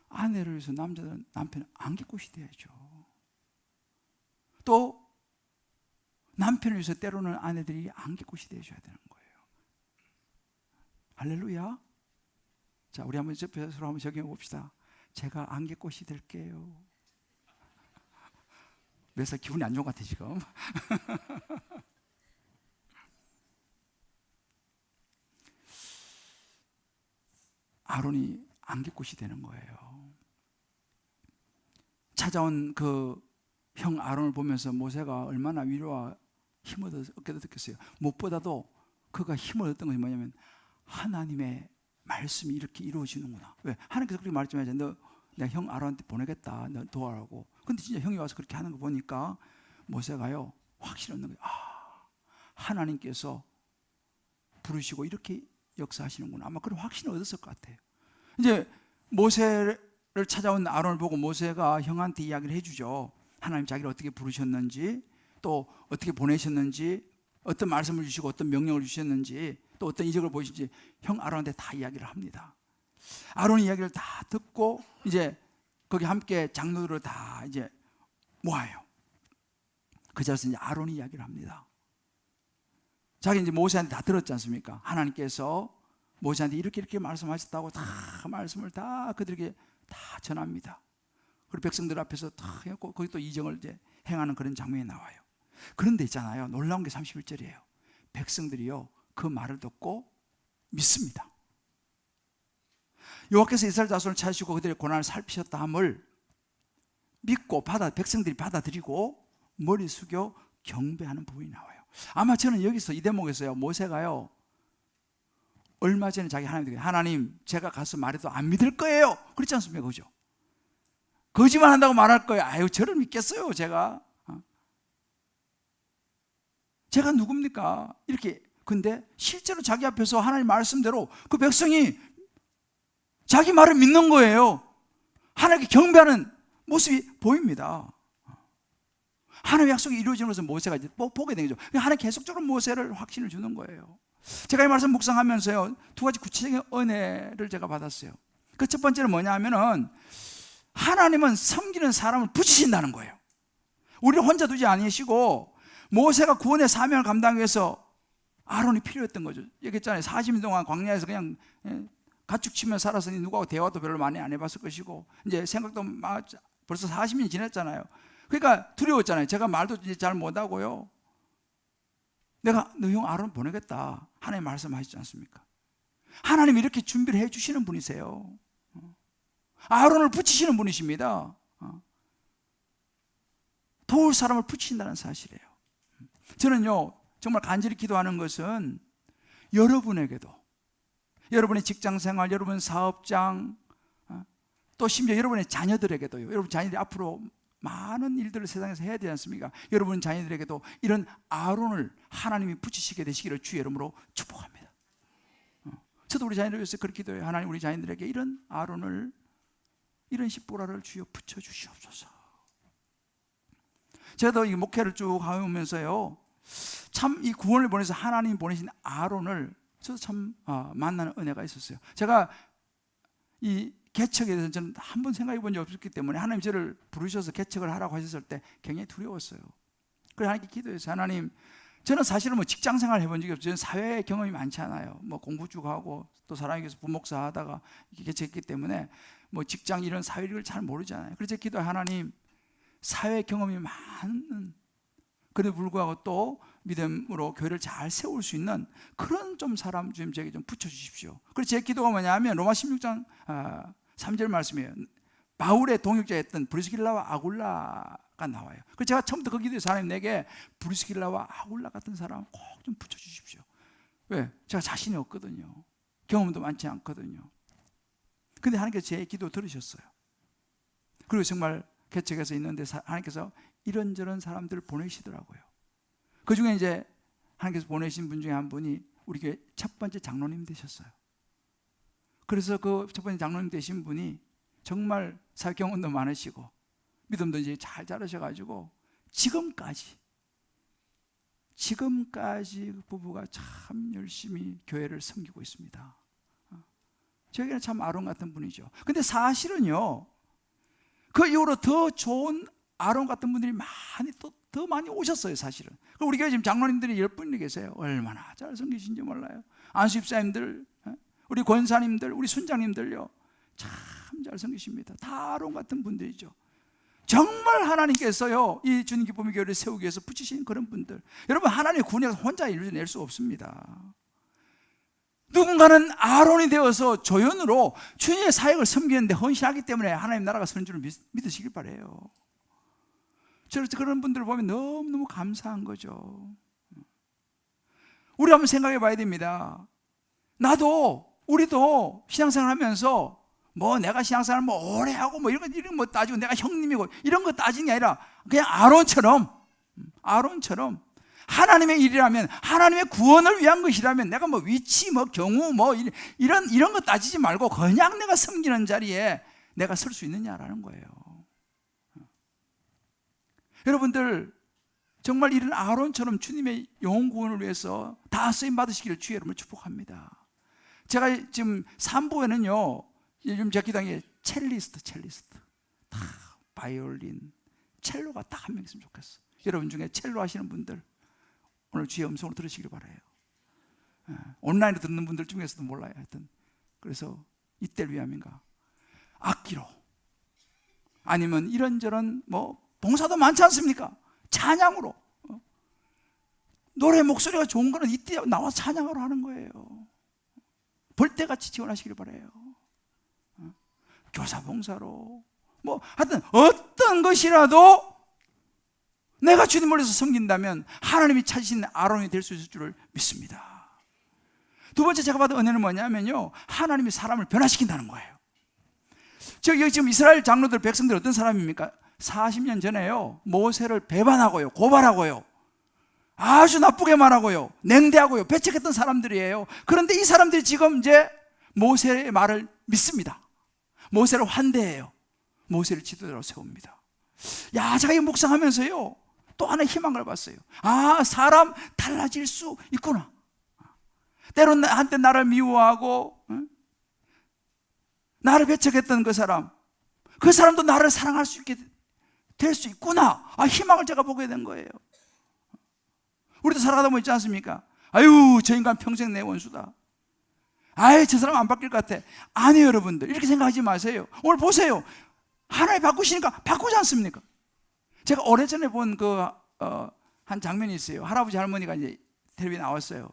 아내를 위해서 남편은 안개꽃이 돼야죠. 또 남편을 위해서 때로는 아내들이 안개꽃이 되어줘야 되는 거예요. 할렐루야. 자, 우리 한번 서로 한번 적용해 봅시다. 제가 안개꽃이 될게요. 그래서 기분이 안 좋은 것 같아 지금. 아론이 안개꽃이 되는 거예요. 찾아온 그 형 아론을 보면서 모세가 얼마나 위로와 힘을 얻게 됐겠어요. 무엇보다도 그가 힘을 얻었던 것이 뭐냐면 하나님의 말씀이 이렇게 이루어지는구나. 왜? 하나님께서 그렇게 말씀하죠. 너 내가 형 아론한테 보내겠다. 너 도와라고. 근데 진짜 형이 와서 그렇게 하는 거 보니까 모세가요, 확신이 없는 거예요. 하나님께서 부르시고 이렇게 역사하시는구나. 아마 그런 확신을 얻었을 것 같아요. 이제 모세를 찾아온 아론을 보고 모세가 형한테 이야기를 해주죠. 하나님 자기를 어떻게 부르셨는지, 또 어떻게 보내셨는지, 어떤 말씀을 주시고 어떤 명령을 주셨는지, 또 어떤 이적을 보이신지 형 아론한테 다 이야기를 합니다. 아론 이야기를 다 듣고 이제 거기 함께 장로들을 다 이제 모아요. 그 자리에서 이제 아론이 이야기를 합니다. 자기 이제 모세한테 다 들었지 않습니까? 하나님께서 모세한테 이렇게 말씀하셨다고 다 말씀을 다 그들에게 다 전합니다. 그리고 백성들 앞에서 다 해갖고 거기 또 이정을 이제 행하는 그런 장면이 나와요. 그런데 있잖아요, 놀라운 게 31절이에요. 백성들이요, 그 말을 듣고 믿습니다. 여호와께서 이스라엘 자손을 찾으시고 그들의 고난을 살피셨다 함을 믿고 백성들이 받아들이고 머리 숙여 경배하는 부분이 나와요. 아마 저는 여기서 이 대목에서요, 모세가요, 얼마 전에 자기 하나님께 하나님 제가 가서 말해도 안 믿을 거예요, 그렇지 않습니까? 그죠? 거짓말 한다고 말할 거예요. 아유, 저를 믿겠어요, 제가 누굽니까? 이렇게. 근데 실제로 자기 앞에서 하나님 말씀대로 그 백성이 자기 말을 믿는 거예요. 하나님께 경배하는 모습이 보입니다. 하나님의 약속이 이루어지는 것을 모세가 이제 보게 된 거죠. 하나님 계속적으로 모세를 확신을 주는 거예요. 제가 이 말씀 묵상하면서요, 두 가지 구체적인 은혜를 제가 받았어요. 그 첫 번째는 뭐냐 하면은 하나님은 섬기는 사람을 붙이신다는 거예요. 우리를 혼자 두지 아니시고 모세가 구원의 사명을 감당하기 위해서 아론이 필요했던 거죠. 얘기했잖아요. 40년 동안 광야에서 그냥 가축치며 살았으니 누구하고 대화도 별로 많이 안 해봤을 것이고, 이제 생각도 벌써 40년이 지났잖아요. 그러니까 두려웠잖아요. 제가 말도 이제 잘 못하고요, 내가 너 형 아론 보내겠다, 하나님 말씀하시지 않습니까? 하나님이 이렇게 준비를 해주시는 분이세요. 아론을 붙이시는 분이십니다. 도울 사람을 붙이신다는 사실이에요. 저는요, 정말 간절히 기도하는 것은 여러분에게도, 여러분의 직장생활, 여러분 사업장, 또 심지어 여러분의 자녀들에게도요, 여러분 자녀들이 앞으로 많은 일들을 세상에서 해야 되지 않습니까? 여러분 자녀들에게도 이런 아론을 하나님이 붙이시게 되시기를 주의 이름으로 축복합니다. 저도 우리 자녀들 위해서 그렇게 기도해요. 하나님, 우리 자녀들에게 이런 아론을, 이런 십보라를 주여 붙여주시옵소서. 제가 이 목회를 쭉 하면서요, 참 이 구원을 보내서 하나님이 보내신 아론을 저도 참 만나는 은혜가 있었어요. 제가 이 개척에 대해서 저는 한 번 생각해 본 적이 없었기 때문에 하나님 저를 부르셔서 개척을 하라고 하셨을 때 굉장히 두려웠어요. 그래서 하나님께 기도했어요. 하나님, 저는 사실은 뭐 직장 생활 해본 적이 없어요. 저는 사회 경험이 많지 않아요. 뭐 공부 쭉 하고 또 사람에 위해서 부목사 하다가 개척했기 때문에 뭐 직장 이런 사회 일을 잘 모르잖아요. 그래서 기도해, 하나님, 사회 경험이 많은, 그래도 불구하고 또 믿음으로 교회를 잘 세울 수 있는 그런 좀 사람 좀 저에게 좀 붙여주십시오. 그래서 제 기도가 뭐냐면 로마 16장 3절 말씀이에요. 바울의 동역자였던 브리스길라와 아굴라가 나와요. 그래서 제가 처음부터 그 기도에서 하나님, 내게 브리스길라와 아굴라 같은 사람 꼭 좀 붙여주십시오. 왜? 제가 자신이 없거든요. 경험도 많지 않거든요. 근데 하나님께서 제 기도 들으셨어요. 그리고 정말 개척에서 있는데 하나님께서 이런저런 사람들을 보내시더라고요. 그 중에 이제 하나님께서 보내신 분 중에 한 분이 우리 교회 첫 번째 장로님 되셨어요. 그래서 그 첫 번째 장로님 되신 분이 정말 사회 경험도 많으시고 믿음도 이제 잘 자라셔가지고 지금까지 그 부부가 참 열심히 교회를 섬기고 있습니다. 저에게는 참 아론 같은 분이죠. 근데 사실은요, 그 이후로 더 좋은 아론 같은 분들이 더 많이 오셨어요, 사실은. 우리 교회 지금 장로님들이 10분이 계세요. 얼마나 잘 섬기신지 몰라요. 안수 집사님들, 우리 권사님들, 우리 순장님들요, 참 잘 섬기십니다. 다 아론 같은 분들이죠. 정말 하나님께서요, 이 주님 기쁨의 교회를 세우기 위해서 붙이신 그런 분들. 여러분, 하나님의 구원을 혼자 이루어낼 수 없습니다. 누군가는 아론이 되어서 조연으로 주님의 사역을 섬기는데 헌신하기 때문에 하나님 나라가 서는 줄을 믿으시길 바라요. 저는 그런 분들을 보면 너무너무 감사한 거죠. 우리 한번 생각해 봐야 됩니다. 우리도 신앙생활 하면서 뭐 내가 신앙생활 뭐 오래 하고 뭐 이런 거 따지고 내가 형님이고 이런 거 따지는 게 아니라 그냥 아론처럼 하나님의 일이라면, 하나님의 구원을 위한 것이라면, 내가 뭐 위치, 뭐 경우, 뭐 이런 거 따지지 말고 그냥 내가 섬기는 자리에 내가 설 수 있느냐라는 거예요. 여러분들, 정말 이런 아론처럼 주님의 영혼 구원을 위해서 다 쓰임 받으시기를 주의 이름으로 축복합니다. 제가 지금 3부에는요, 요즘 제가 기도한 게 첼리스트 다 바이올린, 첼로가 딱 한 명 있으면 좋겠어. 여러분 중에 첼로 하시는 분들 오늘 주의 음성을 들으시길 바라요. 온라인으로 듣는 분들 중에서도 몰라요. 하여튼 그래서 이때를 위함인가, 악기로, 아니면 이런저런 뭐 봉사도 많지 않습니까? 찬양으로, 노래 목소리가 좋은 거는 이때 나와서 찬양으로 하는 거예요. 벌떼같이 지원하시길 바라요. 교사 봉사로, 뭐 하여튼 어떤 것이라도 내가 주님을 위해서 섬긴다면 하나님이 찾으신 아론이 될 수 있을 줄을 믿습니다. 두 번째 제가 받은 은혜는 뭐냐면요, 하나님이 사람을 변화시킨다는 거예요. 여기 지금 이스라엘 장로들, 백성들 어떤 사람입니까? 40년 전에요, 모세를 배반하고요, 고발하고요, 아주 나쁘게 말하고요, 냉대하고요, 배척했던 사람들이에요. 그런데 이 사람들이 지금 이제 모세의 말을 믿습니다. 모세를 환대해요. 모세를 지도자로 세웁니다. 제가 이 묵상하면서요, 또 하나의 희망을 봤어요. 사람 달라질 수 있구나. 때로는 한때 나를 미워하고 나를 배척했던 그 사람도 나를 사랑할 수 있게 될 수 있구나. 희망을 제가 보게 된 거예요. 우리도 살아가다 보면 있지 않습니까? 아유, 저 인간 평생 내 원수다. 아이, 저 사람 안 바뀔 것 같아. 아니에요, 여러분들. 이렇게 생각하지 마세요. 오늘 보세요. 하나님 바꾸시니까 바꾸지 않습니까? 제가 오래전에 본 한 장면이 있어요. 할아버지 할머니가 이제 텔레비에 나왔어요.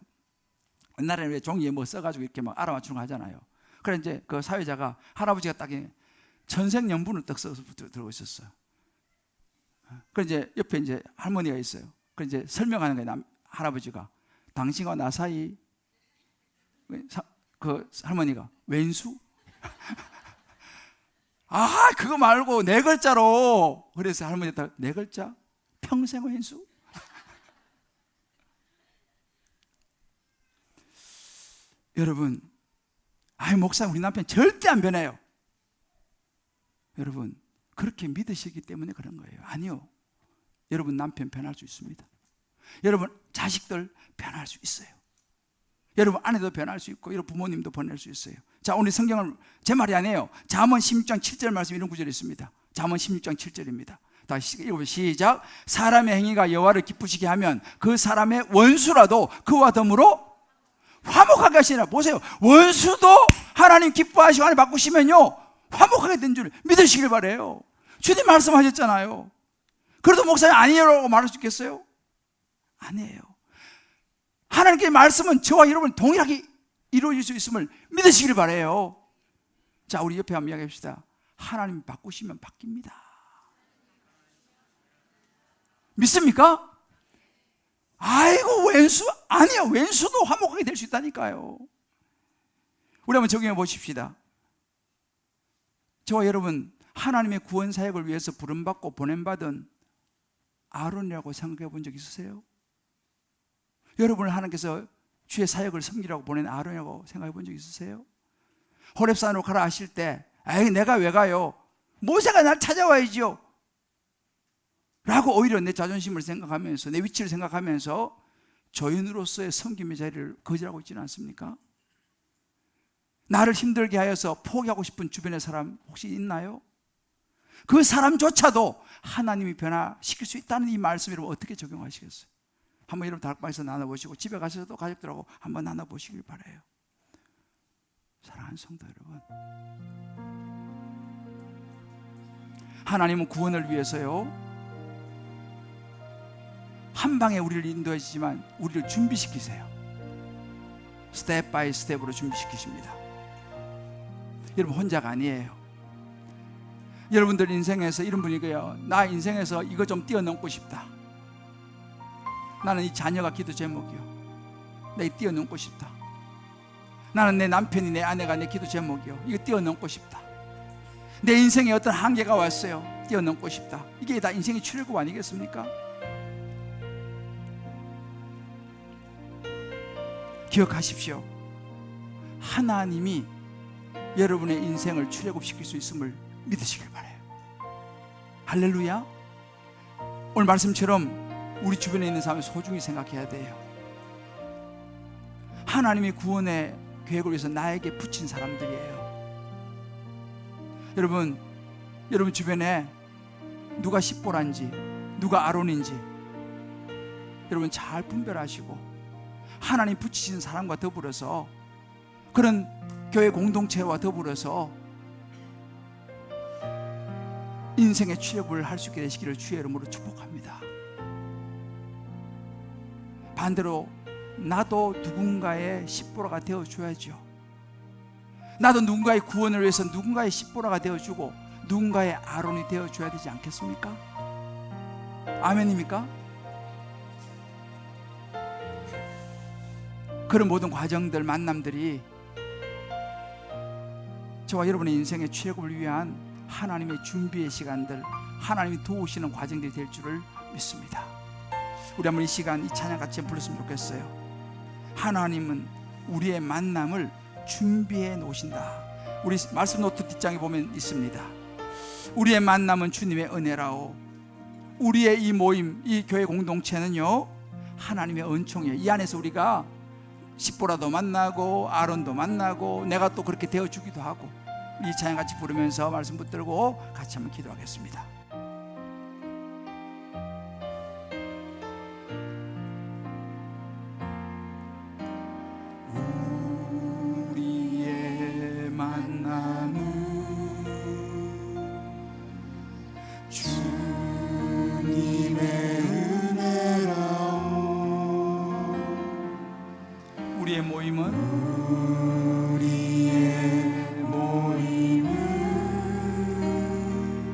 옛날에는 왜 종이에 뭐 써가지고 이렇게 막 알아맞추는 거 하잖아요. 그래 이제 그 사회자가 할아버지가 딱 천생연분을 딱 써서 들고 있었어요. 그래 이제 옆에 이제 할머니가 있어요. 그래 이제 설명하는 거예요. 할아버지가 당신과 나 사이 그 할머니가 왼수? 아, 그거 말고 네 글자로. 그래서 할머니가 네 글자? 평생 왼수? 여러분, 아이, 목사님, 우리 남편 절대 안 변해요. 여러분, 그렇게 믿으시기 때문에 그런 거예요. 아니요. 여러분 남편 변할 수 있습니다. 여러분 자식들 변할 수 있어요. 여러분 아내도 변할 수 있고 여러분 부모님도 변할 수 있어요. 자, 오늘 성경을 제 말이 아니에요. 잠언 16장 7절 말씀 이런 구절이 있습니다. 잠언 16장 7절입니다. 다시 읽어보세요. 시작. 사람의 행위가 여호와를 기쁘시게 하면 그 사람의 원수라도 그와 더불어 화목하게 하시라. 보세요. 원수도 하나님 기뻐하시고 하나님 바꾸시면요 화목하게 된 줄 믿으시길 바래요. 주님 말씀하셨잖아요. 그래도 목사님 아니에요라고 말할 수 있겠어요? 아니에요. 하나님께 말씀은 저와 여러분 동일하게 이루어질 수 있음을 믿으시길 바래요. 자, 우리 옆에 한번 이야기합시다. 하나님 바꾸시면 바뀝니다. 믿습니까? 아이고 왼수? 아니요, 왼수도 화목하게 될 수 있다니까요. 우리 한번 적용해 보십시다. 저와 여러분 하나님의 구원 사역을 위해서 부름받고 보냄받은 아론이라고 생각해 본 적 있으세요? 여러분을 하나님께서 주의 사역을 섬기라고 보낸 아론이라고 생각해 본 적 있으세요? 호렙산으로 가라 하실 때 에이 내가 왜 가요? 모세가 날 찾아와야지요 라고 오히려 내 자존심을 생각하면서 내 위치를 생각하면서 조인으로서의 섬김의 자리를 거절하고 있지는 않습니까? 나를 힘들게 하여서 포기하고 싶은 주변의 사람 혹시 있나요? 그 사람조차도 하나님이 변화시킬 수 있다는 이 말씀 여러분 어떻게 적용하시겠어요? 한번 여러분 다락방에서 나눠보시고 집에 가셔도 가족들하고 한번 나눠보시길 바라요. 사랑하는 성도 여러분, 하나님은 구원을 위해서요 한 방에 우리를 인도해 주지만 우리를 준비시키세요. 스텝 바이 스텝으로 준비시키십니다. 여러분 혼자가 아니에요. 여러분들 인생에서 이런 분이고요, 나 인생에서 이거 좀 뛰어넘고 싶다. 나는 이 자녀가 기도 제목이요, 내가 뛰어넘고 싶다. 나는 내 남편이 내 아내가 내 기도 제목이요, 이거 뛰어넘고 싶다. 내 인생에 어떤 한계가 왔어요, 뛰어넘고 싶다. 이게 다 인생의 출애굽 아니겠습니까? 기억하십시오. 하나님이 여러분의 인생을 출애굽시킬 수 있음을 믿으시길 바라요. 할렐루야. 오늘 말씀처럼 우리 주변에 있는 사람을 소중히 생각해야 돼요. 하나님이 구원의 계획을 위해서 나에게 붙인 사람들이에요. 여러분 주변에 누가 십보라인지 누가 아론인지 여러분 잘 분별하시고 하나님 붙이신 사람과 더불어서 그런 교회 공동체와 더불어서 인생의 출애굽을 할 수 있게 되시기를 주의 이름으로 축복합니다. 반대로 나도 누군가의 십보라가 되어줘야죠. 나도 누군가의 구원을 위해서 누군가의 십보라가 되어주고 누군가의 아론이 되어줘야 되지 않겠습니까? 아멘입니까? 그런 모든 과정들, 만남들이 저와 여러분의 인생의 출애굽을 위한 하나님의 준비의 시간들, 하나님이 도우시는 과정들이 될 줄을 믿습니다. 우리 한번 이 시간 이 찬양 같이 불렀으면 좋겠어요. 하나님은 우리의 만남을 준비해 놓으신다. 우리 말씀 노트 뒷장에 보면 있습니다. 우리의 만남은 주님의 은혜라오. 우리의 이 모임, 이 교회 공동체는요 하나님의 은총이에요. 이 안에서 우리가 십보라도 만나고 아론도 만나고 내가 또 그렇게 되어주기도 하고, 이 찬양 같이 부르면서 말씀 붙들고 같이 한번 기도하겠습니다. 모임은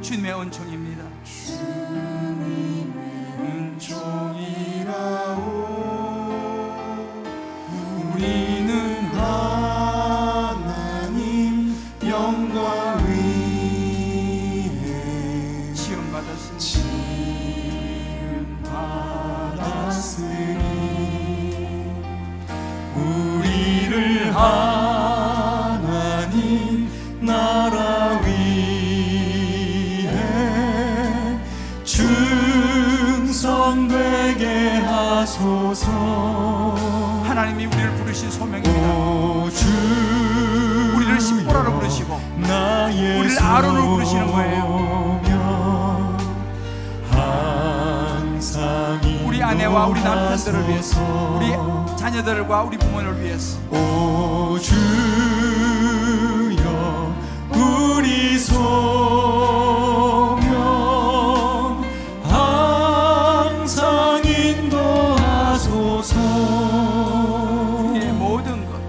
주님의 은총입니다. 우리는 하나님 영광 위에 지음 받았으니 우리를 하나님 나라 위에 충성되게 하소서. 하나님이 우리를 부르신 소명입니다. 우리를 십보라로 부르시고 우리를 아론으로 부르시는 거예요. 우리 아내와 우리 남편들을 위해서, 우리 자녀들과 우리 부모를 위해서. 오 주여 우리 소명 항상 인도하소서. 우리의 모든 것,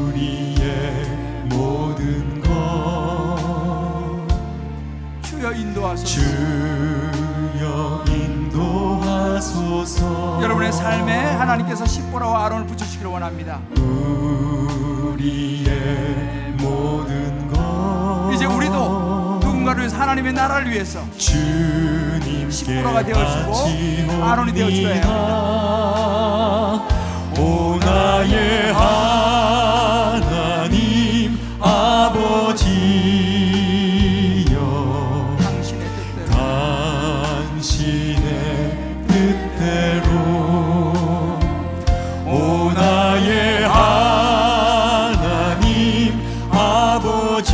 우리의 모든 것 주여 인도하소서. 주여 인도하소서. 여러분의 삶에 하나님께서 십보라와 아론을 붙여주시기를 원합니다. 우리의 모든 것 이제 우리도 누군가를 위해서, 하나님의 나라를 위해서 주님께 십보라가 되어주고 아론이 되어주어야 합니다. 오 나의 하나님 아버지여 당신의 뜻대로 오 나의 하나님 아버지여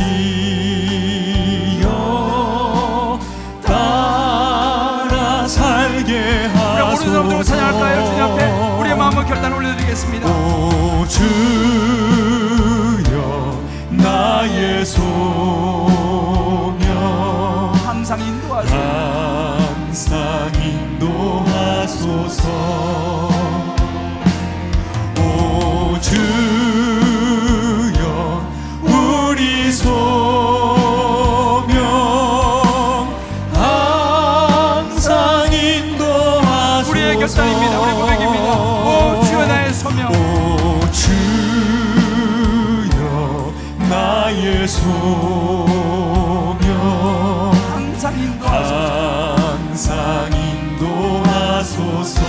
따라 살게 하소서. 우리 오늘 찬양할까요? 주님 앞에 우리의 마음을 결단 올려드리겠습니다. 오 주여 나의 소명 항상 인도하소서. 항상 인도하소서. 오 주여 우리 소명 항상 인도하소서. 우리의 결단입니다. 우리 고백입니다. 오 주여 나의 소명. 오 주여 나의 소명 항상 인도하소서. 항상 인도하소서.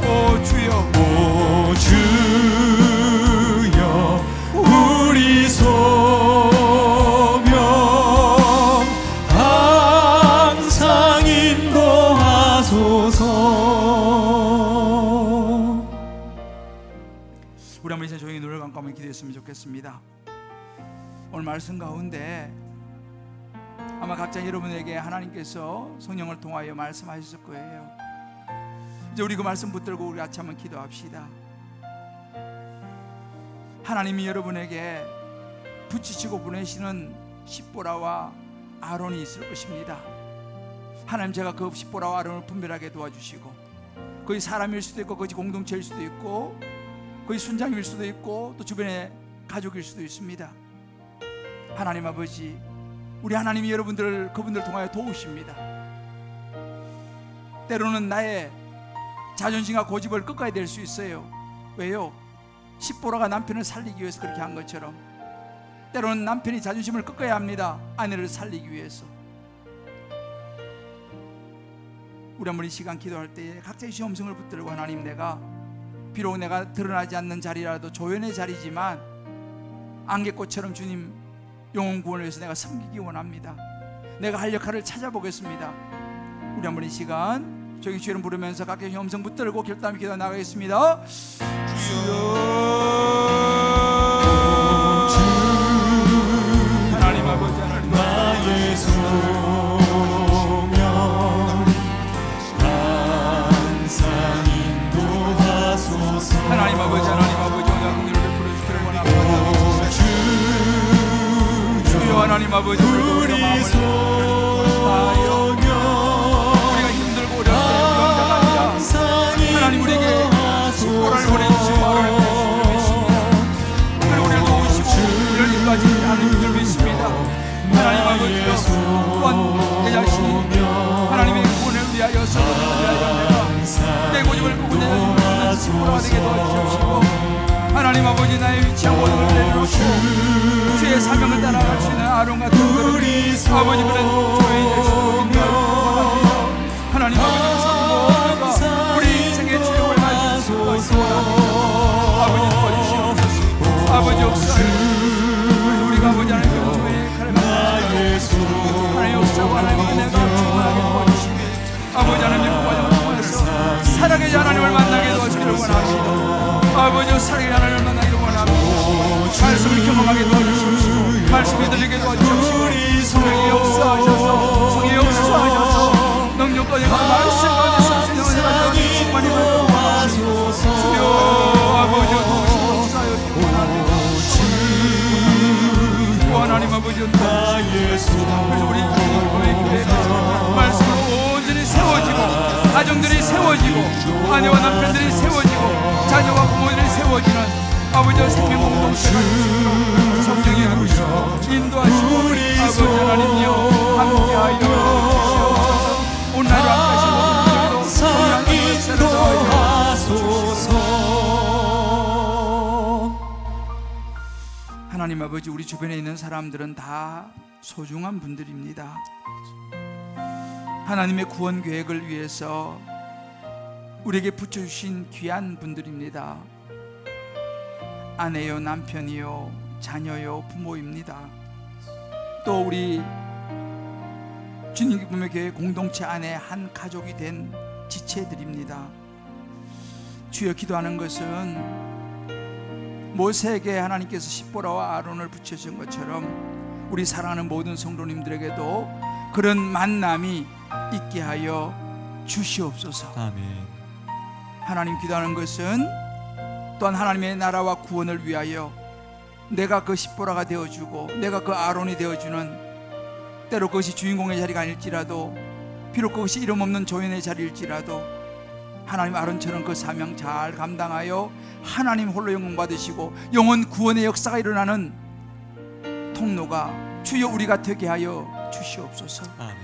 오 주여, 오 주여 우리 소명 항상 인도하소서. 우리 한번 이제 조용히 눈을 감고 한번 기도했으면 좋겠습니다. 오늘 말씀 가운데 아마 각자 여러분에게 하나님께서 성령을 통하여 말씀하셨을 거예요. 이제 우리 그 말씀 붙들고 우리 같이 한번 기도합시다. 하나님이 여러분에게 붙이시고 보내시는 십보라와 아론이 있을 것입니다. 하나님, 제가 그 십보라와 아론을 분별하게 도와주시고, 거기 사람일 수도 있고 거기 공동체일 수도 있고 거기 순장일 수도 있고 또 주변의 가족일 수도 있습니다. 하나님 아버지, 우리 하나님이 여러분들을 그분들 통하여 도우십니다. 때로는 나의 자존심과 고집을 꺾어야 될 수 있어요. 왜요? 십보라가 남편을 살리기 위해서 그렇게 한 것처럼 때로는 남편이 자존심을 꺾어야 합니다. 아내를 살리기 위해서. 우리 한번 이 시간 기도할 때에 각자의 시험성을 붙들고, 하나님, 내가 비록 내가 드러나지 않는 자리라도 조연의 자리지만 안개꽃처럼 주님 영혼 구원을 위해서 내가 섬기기 원합니다. 내가 할 역할을 찾아보겠습니다. 우리 한번 이 시간 저기 주여 부르면서 각자의 음성 붙들고 결단하며 기도 나가겠습니다. 주여, 하나님 아버지, 하나님 나의 소명 항상 인도하소서. 하나님 아버지, 하나님 아버지, 오늘 공의를 베풀어 주시기를 원합니다. 주여 하나님 아버지, 우리가 마음을 우리가 힘들고 어려울 때 우리가 아니라 하나님 우리에게 원합니다. 하나님 아버지여, 또한 내 자신이 하나님의 구원을 위하여 서로를 위하여 내 고집을 끄고 내 자신을 믿는 친구가 되게 도와주시옵시고, 하나님 아버지 나의 위치한 모든 걸 내려놓고 주의 사명을 따라갈 수 있는 아론 같은 그런 아버지 그런 조용히 되시고 하나님 아버지 우리 인생의 주력을 가지고 아버지 도와주시옵소서. 아버지 역사를 우리가 아버지 하나님의 조용히 칼을 가지고 하나님 역사와 하나님의 은혜가 충만하게 도와주시고 아버지 하나님의 구원을 통해서 사랑의 하나님을 만나게 도와주기를 원합니다. 아버지 사랑의 하나님을 만나기를 원합니다. 말씀을 경험하게 도와주시옵시고 말씀이 들리게 도와주시옵시고 성령이 역사하셔서 성령이 역사하셔서 능력까지 말씀 가운데 성령의 은혜가 충만히 받아주옵소서. 주여 아버지 도우시옵소서. 하나님 아버지 그래서 우리 교회가 말씀으로 온전히 세워지고 가정들이 세워지고 아내와 남편들이 세워지고 자녀와 부모들이 세워지는 아버지의 생명 공동체가 성령이 하시고 인도하시고 아버지 하나님이여 함께하여 주시옵소서. 오늘날도 함께하시고 인도하소서. 하나님 아버지 우리 주변에 있는 사람들은 다 소중한 분들입니다. 하나님의 구원 계획을 위해서 우리에게 붙여주신 귀한 분들입니다. 아내요 남편이요 자녀요 부모입니다. 또 우리 주님 기쁨의 교회 공동체 안에 한 가족이 된 지체들입니다. 주여 기도하는 것은 모세에게 하나님께서 십보라와 아론을 붙여준 것처럼 우리 사랑하는 모든 성도님들에게도 그런 만남이 있게 하여 주시옵소서. 아멘. 하나님 기도하는 것은 또한 하나님의 나라와 구원을 위하여 내가 그 십보라가 되어주고 내가 그 아론이 되어주는, 때로 그것이 주인공의 자리가 아닐지라도 비록 그것이 이름 없는 조연의 자리일지라도 하나님 아론처럼 그 사명 잘 감당하여 하나님 홀로 영광 받으시고 영혼 구원의 역사가 일어나는 통로가 주여 우리가 되게 하여 주시옵소서. 아멘.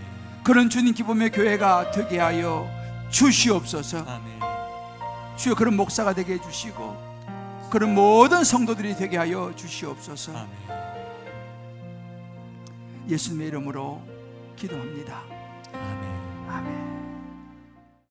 그런 주님 기쁨의 교회가 되게 하여 주시옵소서. 아멘. 주여 그런 목사가 되게 해주시고 그런 모든 성도들이 되게 하여 주시옵소서. 아멘. 예수님의 이름으로 기도합니다. 아멘.